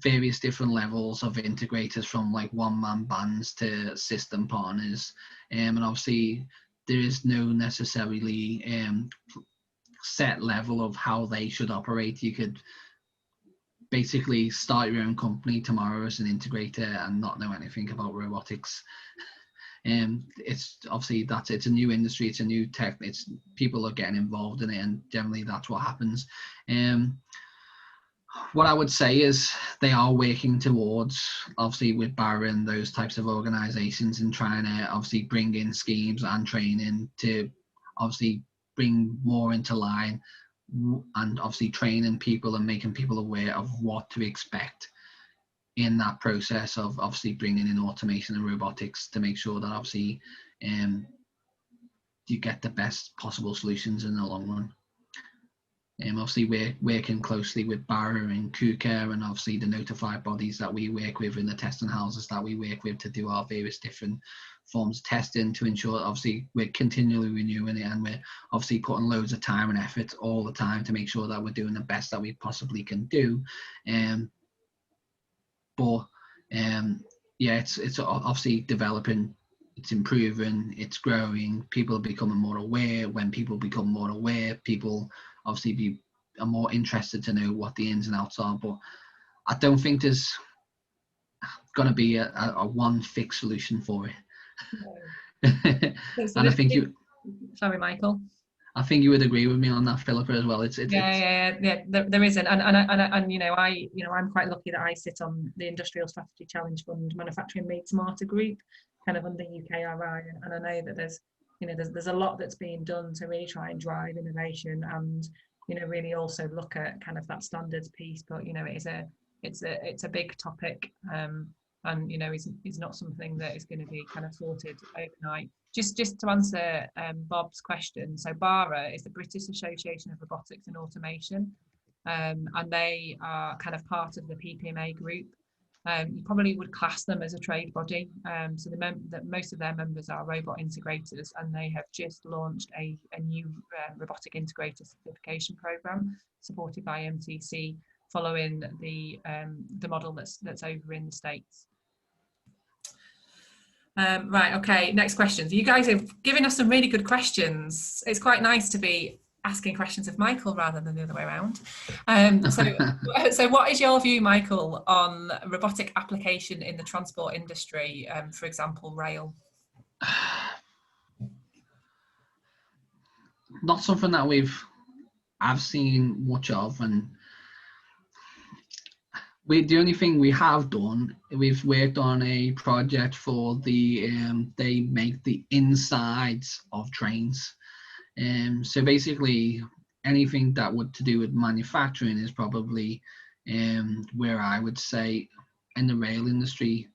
various different levels of integrators, from like one-man bands to system partners, and obviously there is no necessarily set level of how they should operate. You could basically start your own company tomorrow as an integrator and not know anything about robotics. It's obviously it's a new industry, it's a new tech, it's people are getting involved in it, and generally that's what happens. What I would say is they are working towards, obviously with Barra and those types of organizations, and trying to obviously bring in schemes and training to obviously bring more into line, and obviously training people and making people aware of what to expect in that process of obviously bringing in automation and robotics, to make sure that obviously you get the best possible solutions in the long run. Obviously we're working closely with Barra and KUKA, and obviously the notified bodies that we work with and the testing houses that we work with, to do our various different forms of testing, to ensure obviously we're continually renewing it, and we're obviously putting loads of time and effort all the time to make sure that we're doing the best that we possibly can do. Yeah, it's obviously developing, it's improving, it's growing, people are becoming more aware. When people become more aware, people obviously are more interested to know what the ins and outs are. But I don't think there's going to be a one fixed solution for it. So And I think sorry, Michael. I think you would agree with me on that, Philippa, as well. Yeah. There isn't, and I'm quite lucky that I sit on the Industrial Strategy Challenge Fund Manufacturing Made Smarter group, kind of under UKRI, and I know that there's a lot that's being done to really try and drive innovation, and really also look at kind of that standards piece. But it's a big topic, and it's not something that is going to be kind of sorted overnight. Just to answer Bob's question, so BARA is the British Association of Robotics and Automation, and they are kind of part of the PPMA group. You probably would class them as a trade body. So most of their members are robot integrators, and they have just launched a new robotic integrator certification program supported by MTC, following the model that's over in the States. Right, okay, next questions. You guys have given us some really good questions. It's quite nice to be asking questions of Michael rather than the other way around. So what is your view, Michael, on robotic application in the transport industry, for example, rail? Not something that I've seen much of, and the only thing we have done, we've worked on a project for they make the insides of trains. So basically anything that would to do with manufacturing is probably where I would say in the rail industry,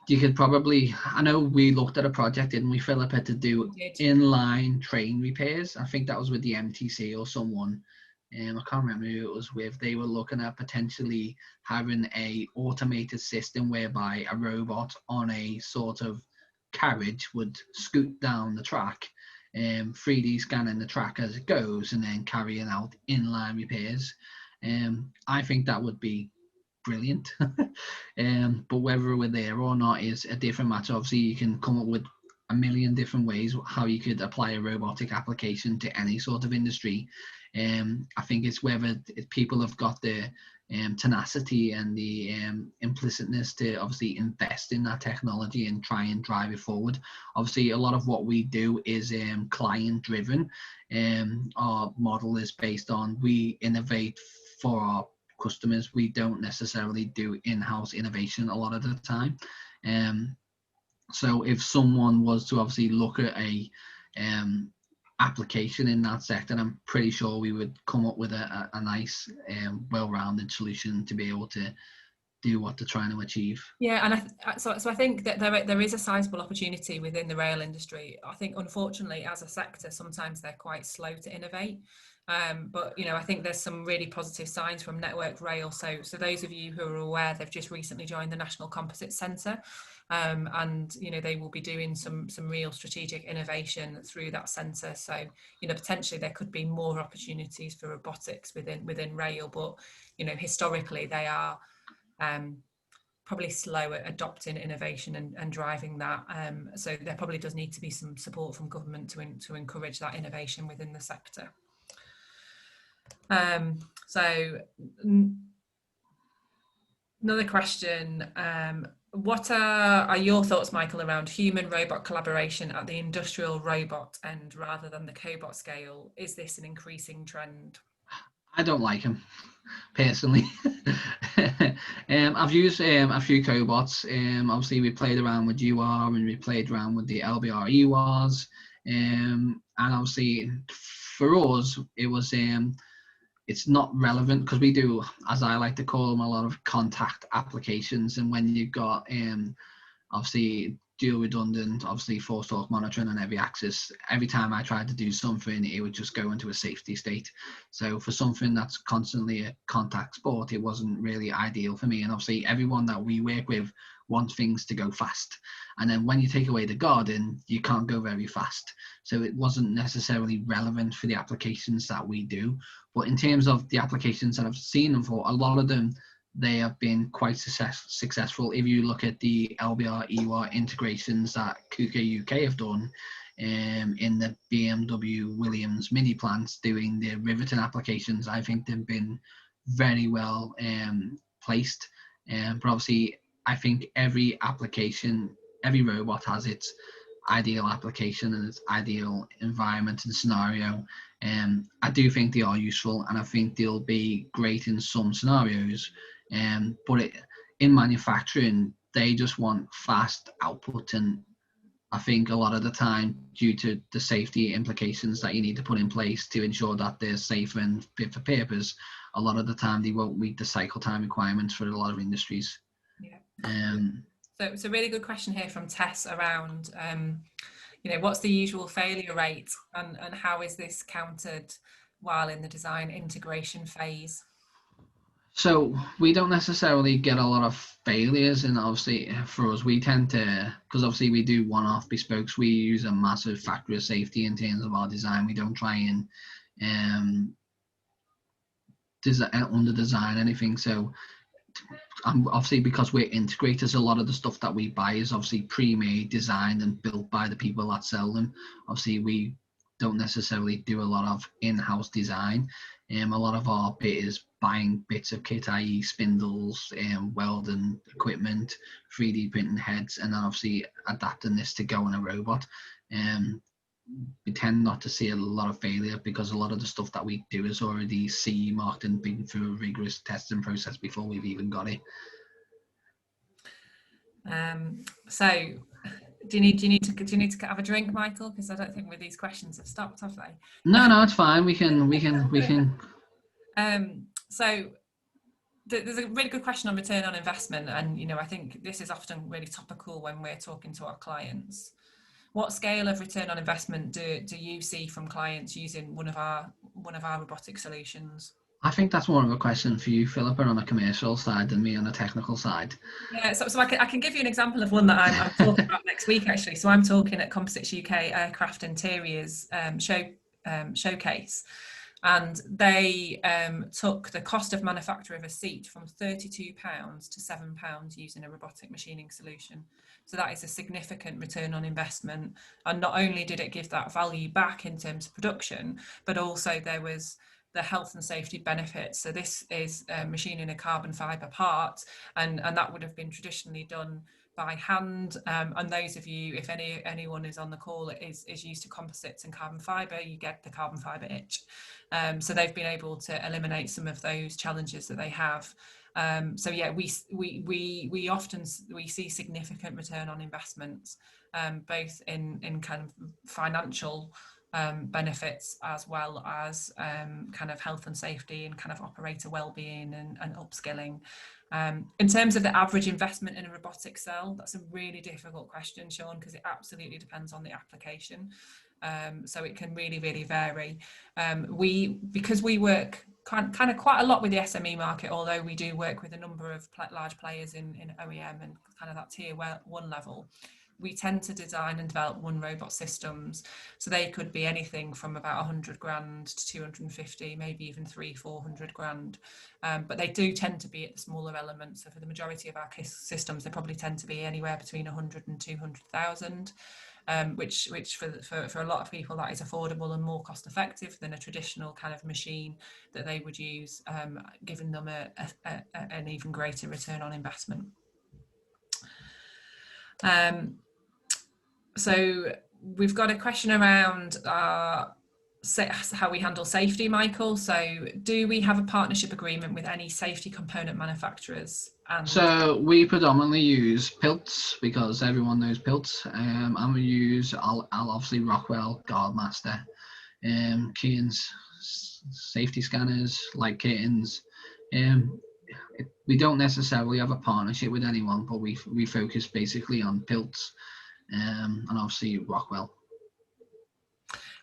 you could probably, I know we looked at a project, didn't we, Philippa, to do We did. inline train repairs. I think that was with the MTC or someone. I can't remember who it was with. They were looking at potentially having a automated system whereby a robot on a sort of carriage would scoot down the track, 3D scanning the track as it goes, and then carrying out inline repairs. I think that would be brilliant. But whether we're there or not is a different matter. Obviously, you can come up with a million different ways how you could apply a robotic application to any sort of industry. I think it's whether people have got the tenacity and the implicitness to obviously invest in that technology and try and drive it forward. Obviously, a lot of what we do is client driven. Our model is based on we innovate for our customers. We don't necessarily do in-house innovation a lot of the time. So if someone was to obviously look at a application in that sector, I'm pretty sure we would come up with a nice well-rounded solution to be able to do what they're trying to achieve. Yeah, and so I think that there is a sizable opportunity within the rail industry. I think, unfortunately, as a sector, sometimes they're quite slow to innovate. But I think there's some really positive signs from Network Rail. So those of you who are aware, they've just recently joined the National Composite Centre, and they will be doing some real strategic innovation through that centre. So potentially there could be more opportunities for robotics within rail, but historically they are probably slow at adopting innovation and driving that. So there probably does need to be some support from government to encourage that innovation within the sector. So another question, what are your thoughts, Michael, around human-robot collaboration at the industrial robot end rather than the cobot scale? Is this an increasing trend? I don't like him, personally. I've used a few cobots. Obviously, we played around with UR and we played around with the LBR EWAs. And obviously, for us, it was it's not relevant because we do, as I like to call them, a lot of contact applications. And when you've got obviously dual redundant, obviously force torque monitoring on every axis, every time I tried to do something, it would just go into a safety state. So for something that's constantly a contact sport, it wasn't really ideal for me. And obviously everyone that we work with wants things to go fast. And then when you take away the guarding, you can't go very fast. So it wasn't necessarily relevant for the applications that we do. But in terms of the applications that I've seen them for, a lot of them, they have been quite successful. If you look at the LBR EWA integrations that KUKA UK have done in the BMW Williams mini plants doing the riveting applications, I think they've been very well placed. But obviously, I think every application, every robot has its ideal application and its ideal environment and scenario. I do think they are useful, and I think they'll be great in some scenarios. But in manufacturing, they just want fast output, and I think a lot of the time, due to the safety implications that you need to put in place to ensure that they're safe and fit for purpose, a lot of the time they won't meet the cycle time requirements for a lot of industries. Yeah. So it's a really good question here from Tess around, what's the usual failure rate and how is this countered while in the design integration phase? So we don't necessarily get a lot of failures, and obviously for us, we tend to, because obviously we do one-off bespokes, we use a massive factor of safety in terms of our design. We don't try and under-design anything. So obviously, because we're integrators, a lot of the stuff that we buy is obviously pre-made, designed and built by the people that sell them. Obviously, we don't necessarily do a lot of in-house design. A lot of our bit is buying bits of kit, i.e. spindles, welding equipment, 3D printing heads, and then obviously adapting this to go in a robot. We tend not to see a lot of failure because a lot of the stuff that we do is already CE marked and been through a rigorous testing process before we've even got it. So do you need to have a drink, Michael? Because I don't think with these questions have stopped, have they? No, it's fine. We can. So there's a really good question on return on investment, and I think this is often really topical when we're talking to our clients. What scale of return on investment do you see from clients using one of our robotic solutions? I think that's more of a question for you, Philippa, on the commercial side than me on the technical side. Yeah, so I can give you an example of one that I'm talking about next week, actually. So I'm talking at Composites UK Aircraft Interiors showcase, and they took the cost of manufacture of a seat from £32 to £7 using a robotic machining solution. So that is a significant return on investment. And not only did it give that value back in terms of production, but also there was the health and safety benefits. So this is machining a carbon fibre part, and that would have been traditionally done by hand. And those of you, if anyone is on the call is used to composites and carbon fibre, you get the carbon fibre itch. So they've been able to eliminate some of those challenges that they have. So yeah, we often see significant return on investments, both in kind of financial benefits, as well as kind of health and safety and kind of operator well-being and upskilling. In terms of the average investment in a robotic cell, that's a really difficult question, Sean, because it absolutely depends on the application. So it can really, really vary. Because we work kind of quite a lot with the SME market, although we do work with a number of large players in OEM and kind of that tier 1 level, we tend to design and develop one robot systems. So they could be anything from about 100 grand to 250, maybe even 300-400 grand. But they do tend to be at the smaller elements. So for the majority of our systems, they probably tend to be anywhere between 100 and 200,000. Which for a lot of people, that is affordable and more cost effective than a traditional kind of machine that they would use, giving them an even greater return on investment. So we've got a question around how we handle safety, Michael. So do we have a partnership agreement with any safety component manufacturers? So we predominantly use Pilts, because everyone knows Pilts, and we use obviously Rockwell, Guardmaster, Keaton's safety scanners, like Keaton's. We don't necessarily have a partnership with anyone, but we focus basically on Pilts, and obviously Rockwell.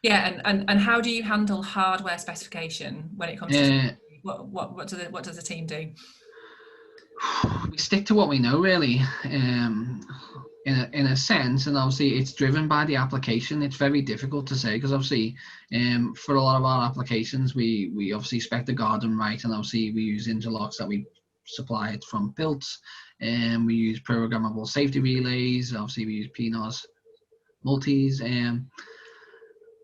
Yeah, and how do you handle hardware specification when it comes to what does the team do? We stick to what we know, really, in a sense, and obviously it's driven by the application. It's very difficult to say, because obviously for a lot of our applications we obviously spec the garden right, and obviously we use interlocks that we supplied from Pilts, and we use programmable safety relays. Obviously we use PNOS multis, and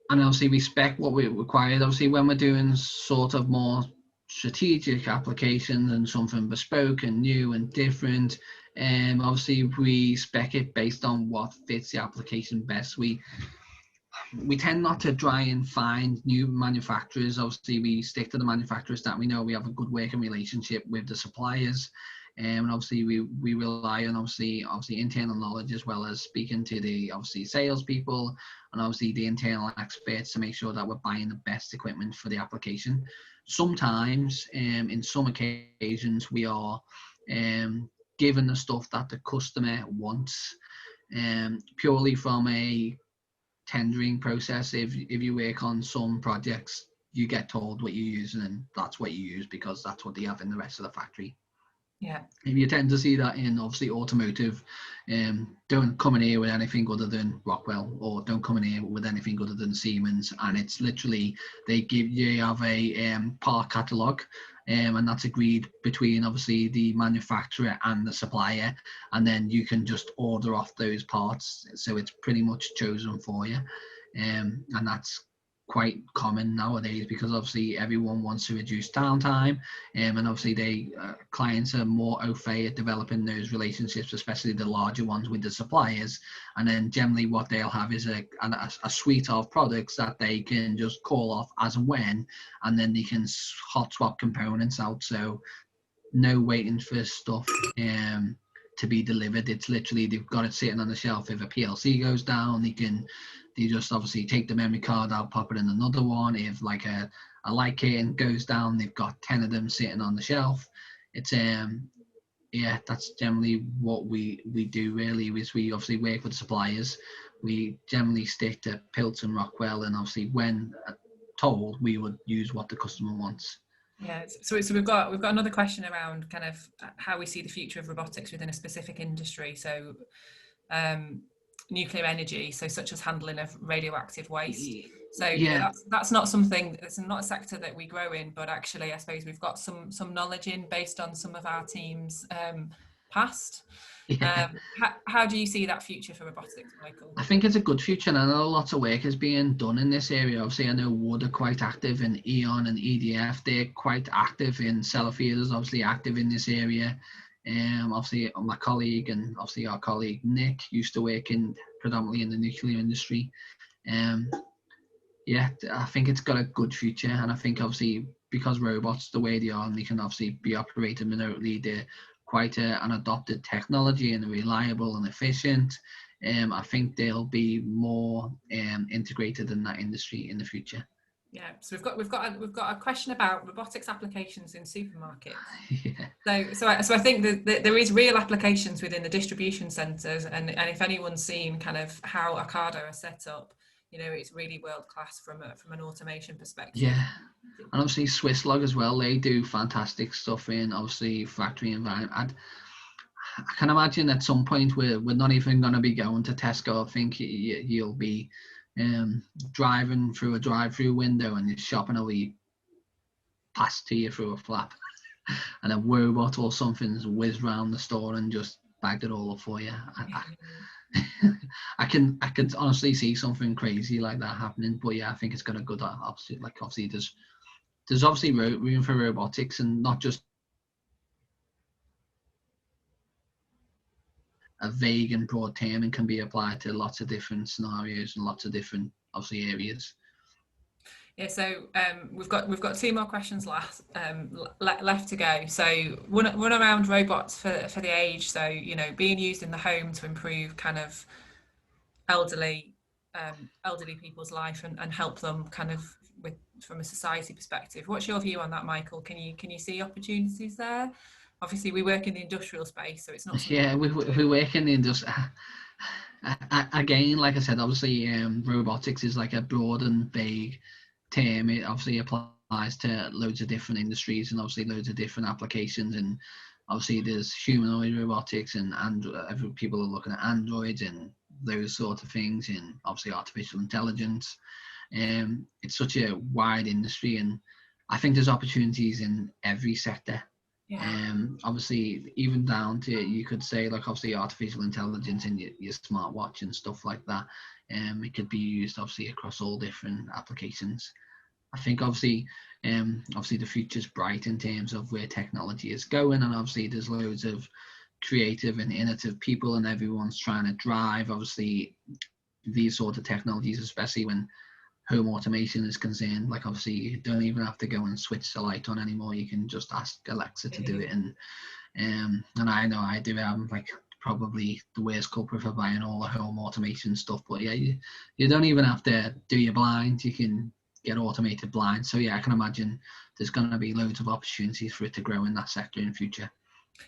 obviously we spec what we required. Obviously when we're doing sort of more strategic applications and something bespoke and new and different, obviously we spec it based on what fits the application best. We tend not to try and find new manufacturers. Obviously we stick to the manufacturers that we know we have a good working relationship with, the suppliers, and obviously we rely on obviously internal knowledge, as well as speaking to the obviously salespeople and obviously the internal experts, to make sure that we're buying the best equipment for the application. Sometimes, in some occasions, we are given the stuff that the customer wants, purely from a tendering process. If you work on some projects, you get told what you use, and that's what you use because that's what they have in the rest of the factory. Yeah. If you tend to see that in obviously automotive, don't come in here with anything other than Rockwell, or don't come in here with anything other than Siemens, and it's literally you have a part catalogue, and that's agreed between obviously the manufacturer and the supplier, and then you can just order off those parts, so it's pretty much chosen for you, and that's quite common nowadays, because obviously everyone wants to reduce downtime, and obviously clients are more au fait at developing those relationships, especially the larger ones with the suppliers, and then generally what they'll have is a suite of products that they can just call off as and when, and then they can hot swap components out, so no waiting for stuff to be delivered. It's literally they've got it sitting on the shelf. If a PLC goes down, they just obviously take the memory card out, pop it in another one. If like a light curtain goes down, they've got 10 of them sitting on the shelf. it's yeah, that's generally what we do really, is we obviously work with suppliers. We generally stick to Pilt and Rockwell, and obviously when told, we would use what the customer wants. Yeah, so we've got another question around kind of how we see the future of robotics within a specific industry. So nuclear energy, so such as handling of radioactive waste. So Yeah, that's not something, it's not a sector that we grow in, but actually I suppose we've got some knowledge in based on some of our teams past. yeah. How do you see that future for robotics, Michael? I think it's a good future, and I know lots of work is being done in this area. Obviously, I know Wood are quite active in Eon and EDF. They're quite active in Sellafield is obviously active in this area. Obviously, my colleague and obviously our colleague Nick used to work in predominantly in the nuclear industry. Yeah, I think it's got a good future, and I think obviously because robots the way they are, and they can obviously be operated remotely, they're quite an adopted technology and reliable and efficient. I think they'll be more integrated in that industry in the future. Yeah, so we've got a question about robotics applications in supermarkets. Yeah. So I think that there is real applications within the distribution centres, and if anyone's seen kind of how Ocado are set up, you know, it's really world class from an automation perspective. Yeah, and obviously Swisslog as well. They do fantastic stuff in obviously factory environment. I can imagine at some point we're not even going to be going to Tesco. I think you'll be driving through a drive-through window and you're shopping away past to you through a flap, and a robot or something's whizzed round the store and just bagged it all up for you. I can honestly see something crazy like that happening. But yeah, I think it's got a good opposite. Like obviously there's obviously room for robotics, and not just a vague and broad term, and can be applied to lots of different scenarios and lots of different obviously areas. Yeah, so we've got two more questions left to go. So one around robots for the age. So you know, being used in the home to improve kind of elderly people's life and help them kind of with from a society perspective. What's your view on that, Michael? Can you see opportunities there? Obviously, we work in the industrial space, so it's not. Yeah, we work in the industry. Again, like I said, obviously, robotics is like a broad and vague term. It obviously applies to loads of different industries and obviously loads of different applications. And obviously, there's humanoid robotics and people are looking at androids and those sort of things, and obviously artificial intelligence. It's such a wide industry, and I think there's opportunities in every sector. Yeah. Obviously, even down to, you could say, like obviously artificial intelligence in your smartwatch and stuff like that. It could be used obviously across all different applications. I think obviously the future's bright in terms of where technology is going, and obviously there's loads of creative and innovative people, and everyone's trying to drive obviously these sort of technologies, especially when home automation is concerned. Like obviously you don't even have to go and switch the light on anymore. You can just ask Alexa to do it, and I know I do. I'm like probably the worst culprit for buying all the home automation stuff, but yeah, you don't even have to do your blinds. You can get automated blinds. So yeah, I can imagine there's going to be loads of opportunities for it to grow in that sector in the future.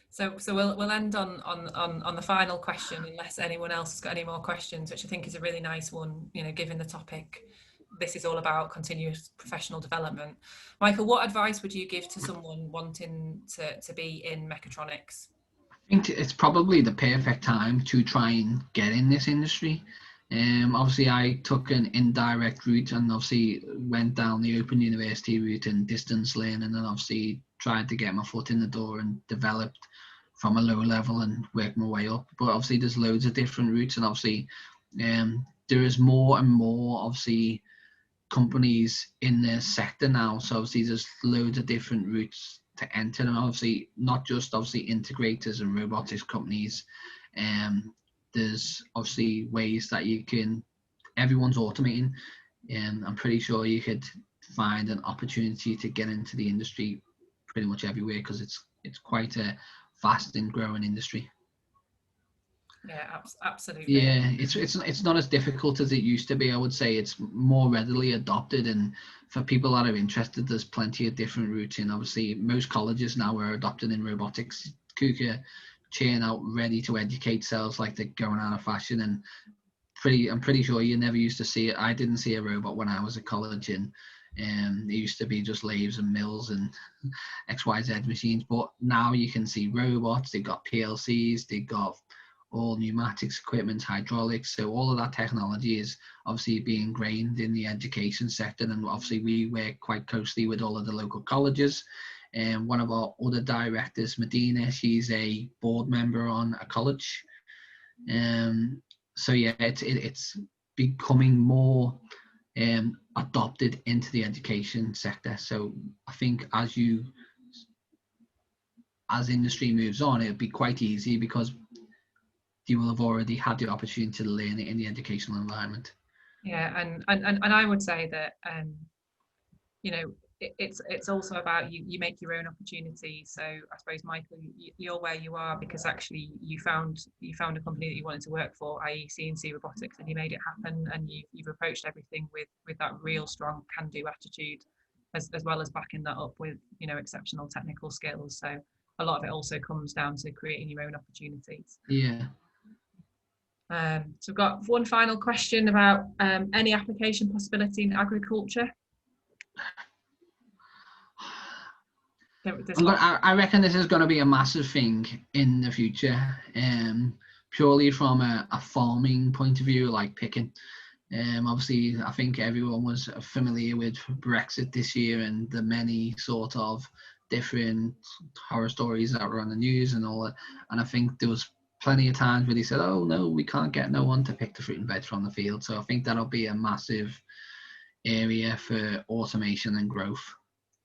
So we'll end on the final question, unless anyone else has got any more questions, which I think is a really nice one, you know, given the topic. This is all about continuous professional development. Michael, what advice would you give to someone wanting to be in mechatronics? I think it's probably the perfect time to try and get in this industry. Obviously I took an indirect route and obviously went down the open university route and distance learning, and then obviously tried to get my foot in the door and developed from a low level and worked my way up. But obviously there's loads of different routes, and obviously there is more and more obviously companies in this sector now. So obviously there's loads of different routes to enter, and obviously not just obviously integrators and robotics companies. There's obviously ways that everyone's automating, and I'm pretty sure you could find an opportunity to get into the industry pretty much everywhere, because it's quite a fast and growing industry. Yeah, absolutely. Yeah, it's not as difficult as it used to be. I would say it's more readily adopted, and for people that are interested, there's plenty of different routes in. Obviously, most colleges now are adopted in robotics. Kuka churn out ready to educate cells like they're going out of fashion, and I'm pretty sure you never used to see it. I didn't see a robot when I was at college, and it used to be just lathes and mills and XYZ machines. But now you can see robots. They've got PLCs. They've got all pneumatics equipment, hydraulics. So all of that technology is obviously being ingrained in the education sector. And obviously we work quite closely with all of the local colleges. And one of our other directors, Medina, she's a board member on a college. So yeah, it's becoming more adopted into the education sector. So I think as industry moves on, it'll be quite easy because you will have already had the opportunity to learn it in the educational environment. Yeah, and I would say that you know, it's also about you make your own opportunities. So I suppose, Michael, you're where you are because actually you found a company that you wanted to work for, i.e. CNC Robotics, and you made it happen, and you've approached everything with that real strong can-do attitude, as well as backing that up with, you know, exceptional technical skills. So a lot of it also comes down to creating your own opportunities. Yeah. So we've got one final question about any application possibility in agriculture. I reckon this is going to be a massive thing in the future, purely from a farming point of view, like picking. Obviously, I think everyone was familiar with Brexit this year and the many sort of different horror stories that were on the news and all that. And I think there was plenty of times where they said, oh no, we can't get no one to pick the fruit and veg from the field. So I think that'll be a massive area for automation and growth.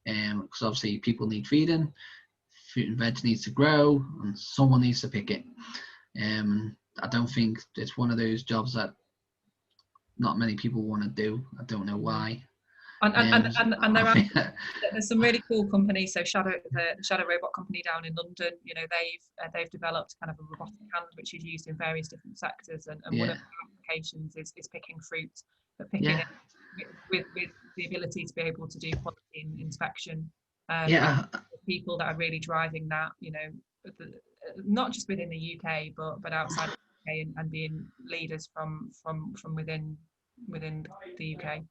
Because obviously people need feeding, fruit and veg needs to grow, and someone needs to pick it. I don't think it's one of those jobs that not many people want to do. I don't know why. And there's some really cool companies. So the Shadow Robot company down in London, you know, they've developed kind of a robotic hand which is used in various different sectors, and one of the applications is picking fruit, but picking it with the ability to be able to do quality inspection. People that are really driving that, you know, not just within the UK but outside the UK, and being leaders from within the UK.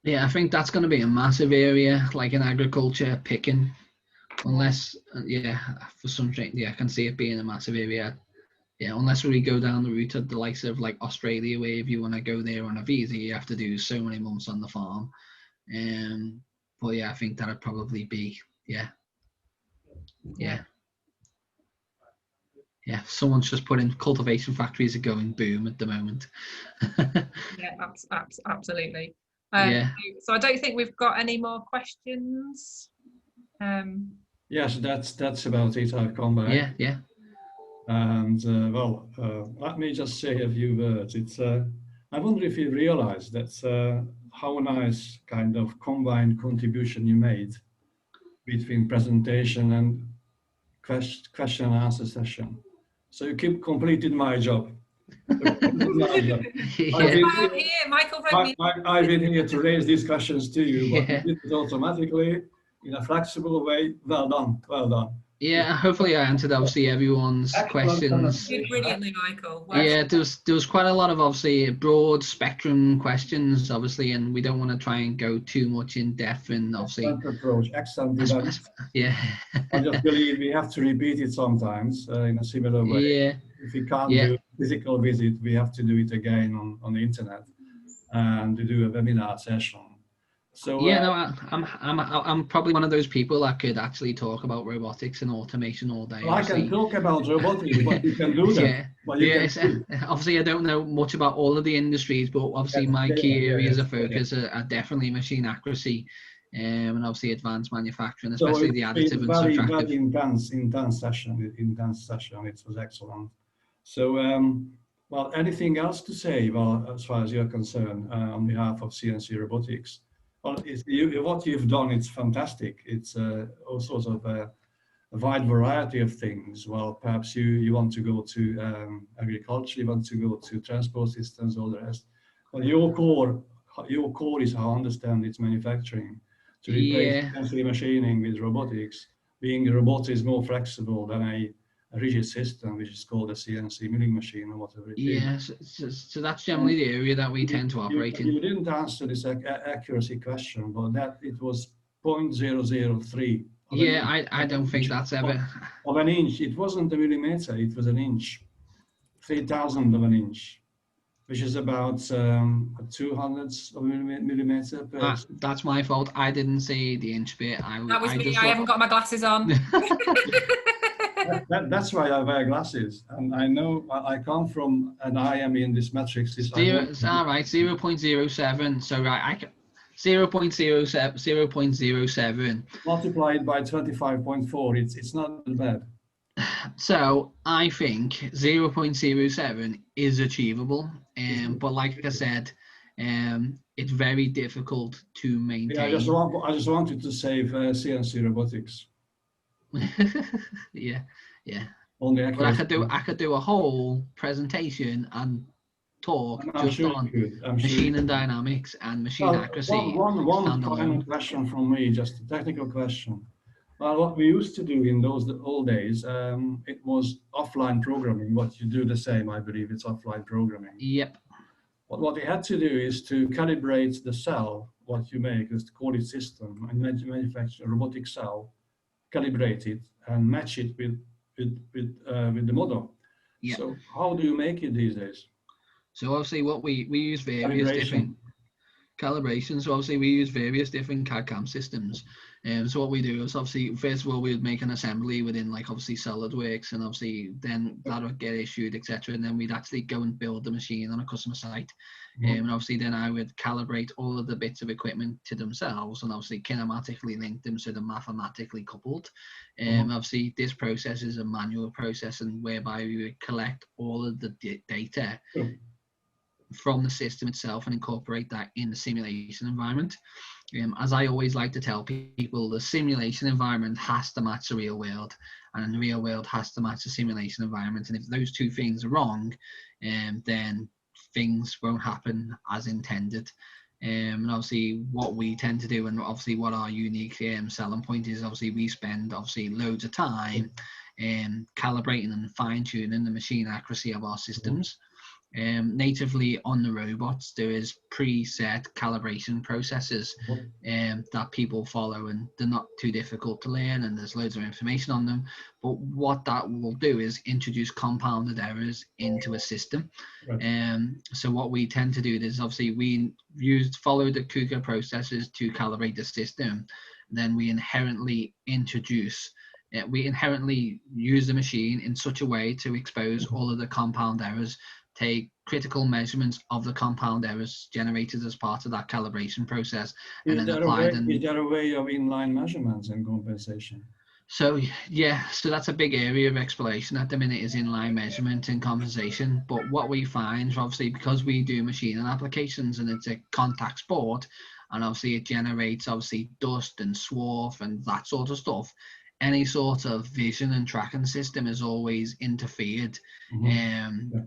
Yeah, I think that's going to be a massive area, like in agriculture, picking. Unless, for some reason, I can see it being a massive area. Yeah, unless we go down the route of the likes of like Australia, where if you want to go there on a visa, you have to do so many months on the farm. But yeah, I think that'd probably be, yeah. Someone's just put in cultivation factories are going boom at the moment. Yeah, absolutely. So I don't think we've got any more questions. Yes, that's about it. I've come back. Yeah. And let me just say a few words. It's I wonder if you realize that how nice kind of combined contribution you made between presentation and question and answer session. So you completed my job. I've been here to raise these questions to you, but you did it automatically in a flexible way. Well done. Yeah, hopefully I answered obviously everyone's questions. You did brilliantly, Michael. Yeah, there was quite a lot of obviously broad spectrum questions, obviously, and we don't want to try and go too much in depth and obviously. Excellent. Yeah. I just believe we have to repeat it sometimes in a similar way. Yeah. If we can't do a physical visit, we have to do it again on the internet and to do a webinar session. So I'm probably one of those people that could actually talk about robotics and automation all day. Well, I can talk about robotics, but you can do that. Obviously I don't know much about all of the industries, but obviously my key areas of focus are definitely machine accuracy, and obviously advanced manufacturing, especially the additive and subtractive. Very intense session. It was excellent. So, well, anything else to say? Well, as far as you're concerned, on behalf of CNC Robotics. Well, what you've done, it's fantastic. It's all sorts of a wide variety of things. Well, perhaps you want to go to agriculture, you want to go to transport systems, all the rest. But your core is how I understand it's manufacturing. To replace Yeah. CNC machining with robotics, being a robot is more flexible than a rigid system, which is called a CNC milling machine or whatever it is. Yeah, so that's generally the area that we tend to operate in. You didn't answer this accuracy question, but that it was 0.003. Yeah, I don't think that's ever. Of an inch. It wasn't a millimeter, it was an inch. 3,000 of an inch, which is about 200 of a millimeter per. That's my fault. I didn't say the inch bit. That was I me. just I haven't got my glasses on. That's why I wear glasses, and I know I come from, and I am in this matrix. It's all right, 0.07. So right, I can 0.07 multiplied by 25.4. It's not bad. So I think 0.07 is achievable, but like I said, it's very difficult to maintain. Yeah, I just wanted to save CNC robotics. yeah. But I could do a whole presentation and talk just on machine and dynamics and machine accuracy. One final question from me, just a technical question. Well, what we used to do in those old days, it was offline programming. What you do the same, I believe it's offline programming. Yep. What they had to do is to calibrate the cell, what you make is the coordinate system, and manufacture a robotic cell, calibrate it and match it with the model. Yep. So how do you make it these days? So obviously what we use various different calibrations. So obviously we use various different CAD/CAM systems. So what we do is obviously, first of all, we would make an assembly within like obviously SolidWorks, and obviously then that would get issued, etc. And then we'd actually go and build the machine on a customer site. And obviously then I would calibrate all of the bits of equipment to themselves and obviously kinematically link them so they're mathematically coupled. Obviously this process is a manual process, and whereby we would collect all of the data from the system itself and incorporate that in the simulation environment. As I always like to tell people, the simulation environment has to match the real world, and the real world has to match the simulation environment. And if those two things are wrong, then things won't happen as intended. And obviously what we tend to do, and obviously what our unique selling point is, obviously we spend obviously loads of time calibrating and fine-tuning the machine accuracy of our systems. Natively on the robots, there is preset calibration processes that people follow, and they're not too difficult to learn, and there's loads of information on them. But what that will do is introduce compounded errors into a system. So what we tend to do is obviously we follow the KUKA processes to calibrate the system. Then we inherently use the machine in such a way to expose all of the compound errors, take critical measurements of the compound errors generated as part of that calibration process, and then apply them. Is there a way of inline measurements and compensation? So yeah, so that's a big area of exploration at the minute, is inline measurement and compensation. But what we find, obviously, because we do machining applications and it's a contact sport, and obviously it generates obviously dust and swarf and that sort of stuff, any sort of vision and tracking system is always interfered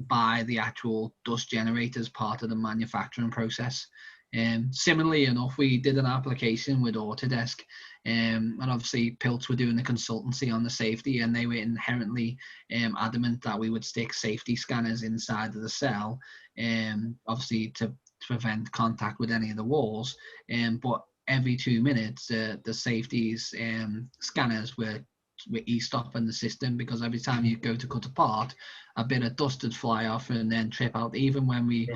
by the actual dust generators part of the manufacturing process. Similarly enough, we did an application with Autodesk, and obviously Pilts were doing the consultancy on the safety, and they were inherently adamant that we would stick safety scanners inside of the cell, obviously to prevent contact with any of the walls. But every 2 minutes, the safeties scanners were e-stopping the system, because every time you go to cut apart, a bit of dust would fly off and then trip out. Even when we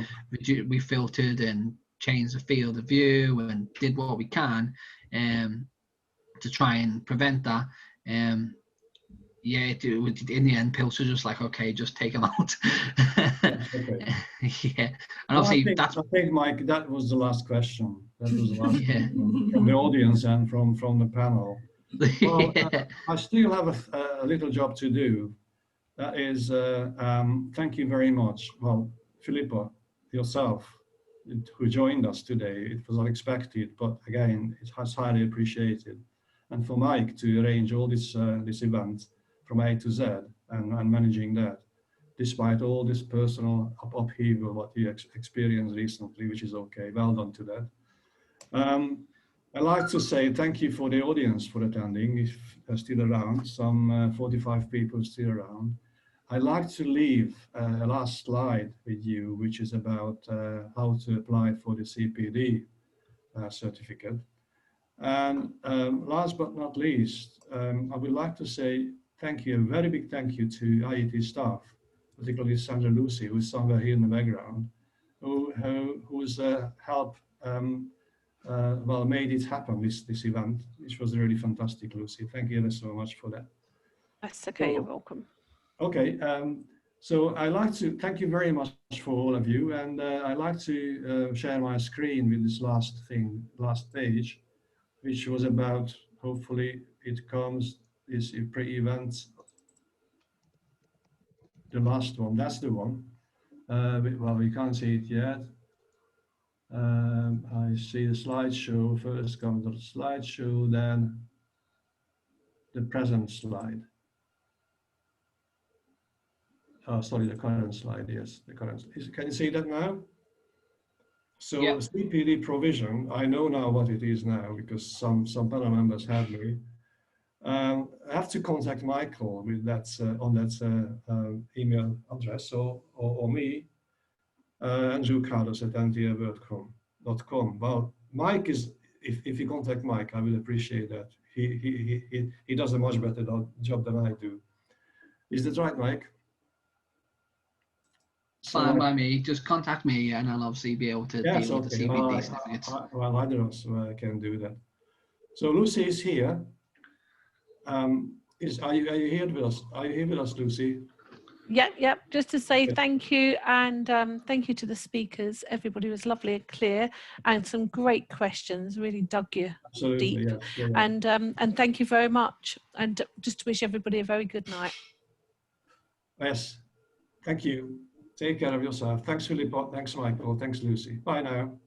filtered and changed the field of view and did what we can to try and prevent that. In the end, Pilts were just like, okay, just take them out. Yeah, and obviously I think, Mike, that was the last question. That was the last question from the audience and from the panel. Well, I still have a little job to do. That is, thank you very much. Well, Philippa, yourself, who joined us today. It was unexpected, but again, it was highly appreciated. and for Mike to arrange all this event from A to Z and managing that, despite all this personal upheaval what you experienced recently, which is okay. Well done to that. I'd like to say thank you for the audience for attending, if they're still around, some 45 people still around. I'd like to leave a last slide with you, which is about how to apply for the CPD certificate. And last but not least, I would like to say thank you, a very big thank you to IET staff, particularly Sandra Lucy, who's somewhere here in the background, who's helped well, made it happen, this event, which was really fantastic, Lucy. Thank you ever so much for that. That's okay, So, you're welcome. Okay, so I'd like to thank you very much for all of you, and I'd like to share my screen with this last page, which was about, hopefully it comes, this pre-event, the last one, that's the one. Well, we can't see it yet. I see the slideshow. First comes the slideshow, then the present slide. Oh, sorry, the current slide. Yes, the current. Can you see that now? So Yep. CPD provision, I know now what it is now because some panel members have me. I have to contact Michael with that on that email address or me, andrewcarlos@nta.com. Well, Mike is, if you contact Mike, I will appreciate that. He does a much better job than I do. Is that right, Mike? Fine by me. Just contact me, and I'll obviously be able to deal with the CPD certificates. Well, I don't know, so I can do that. So Lucy is here. Are you here with us? Are you here with us, Lucy? Yep. Just to say thank you, and thank you to the speakers. Everybody was lovely and clear, and some great questions. Really dug you Absolutely, deep. yeah. And thank you very much. And just to wish everybody a very good night. Yes. Thank you. Take care of yourself. Thanks, Philippa. Thanks, Michael. Thanks, Lucy. Bye now.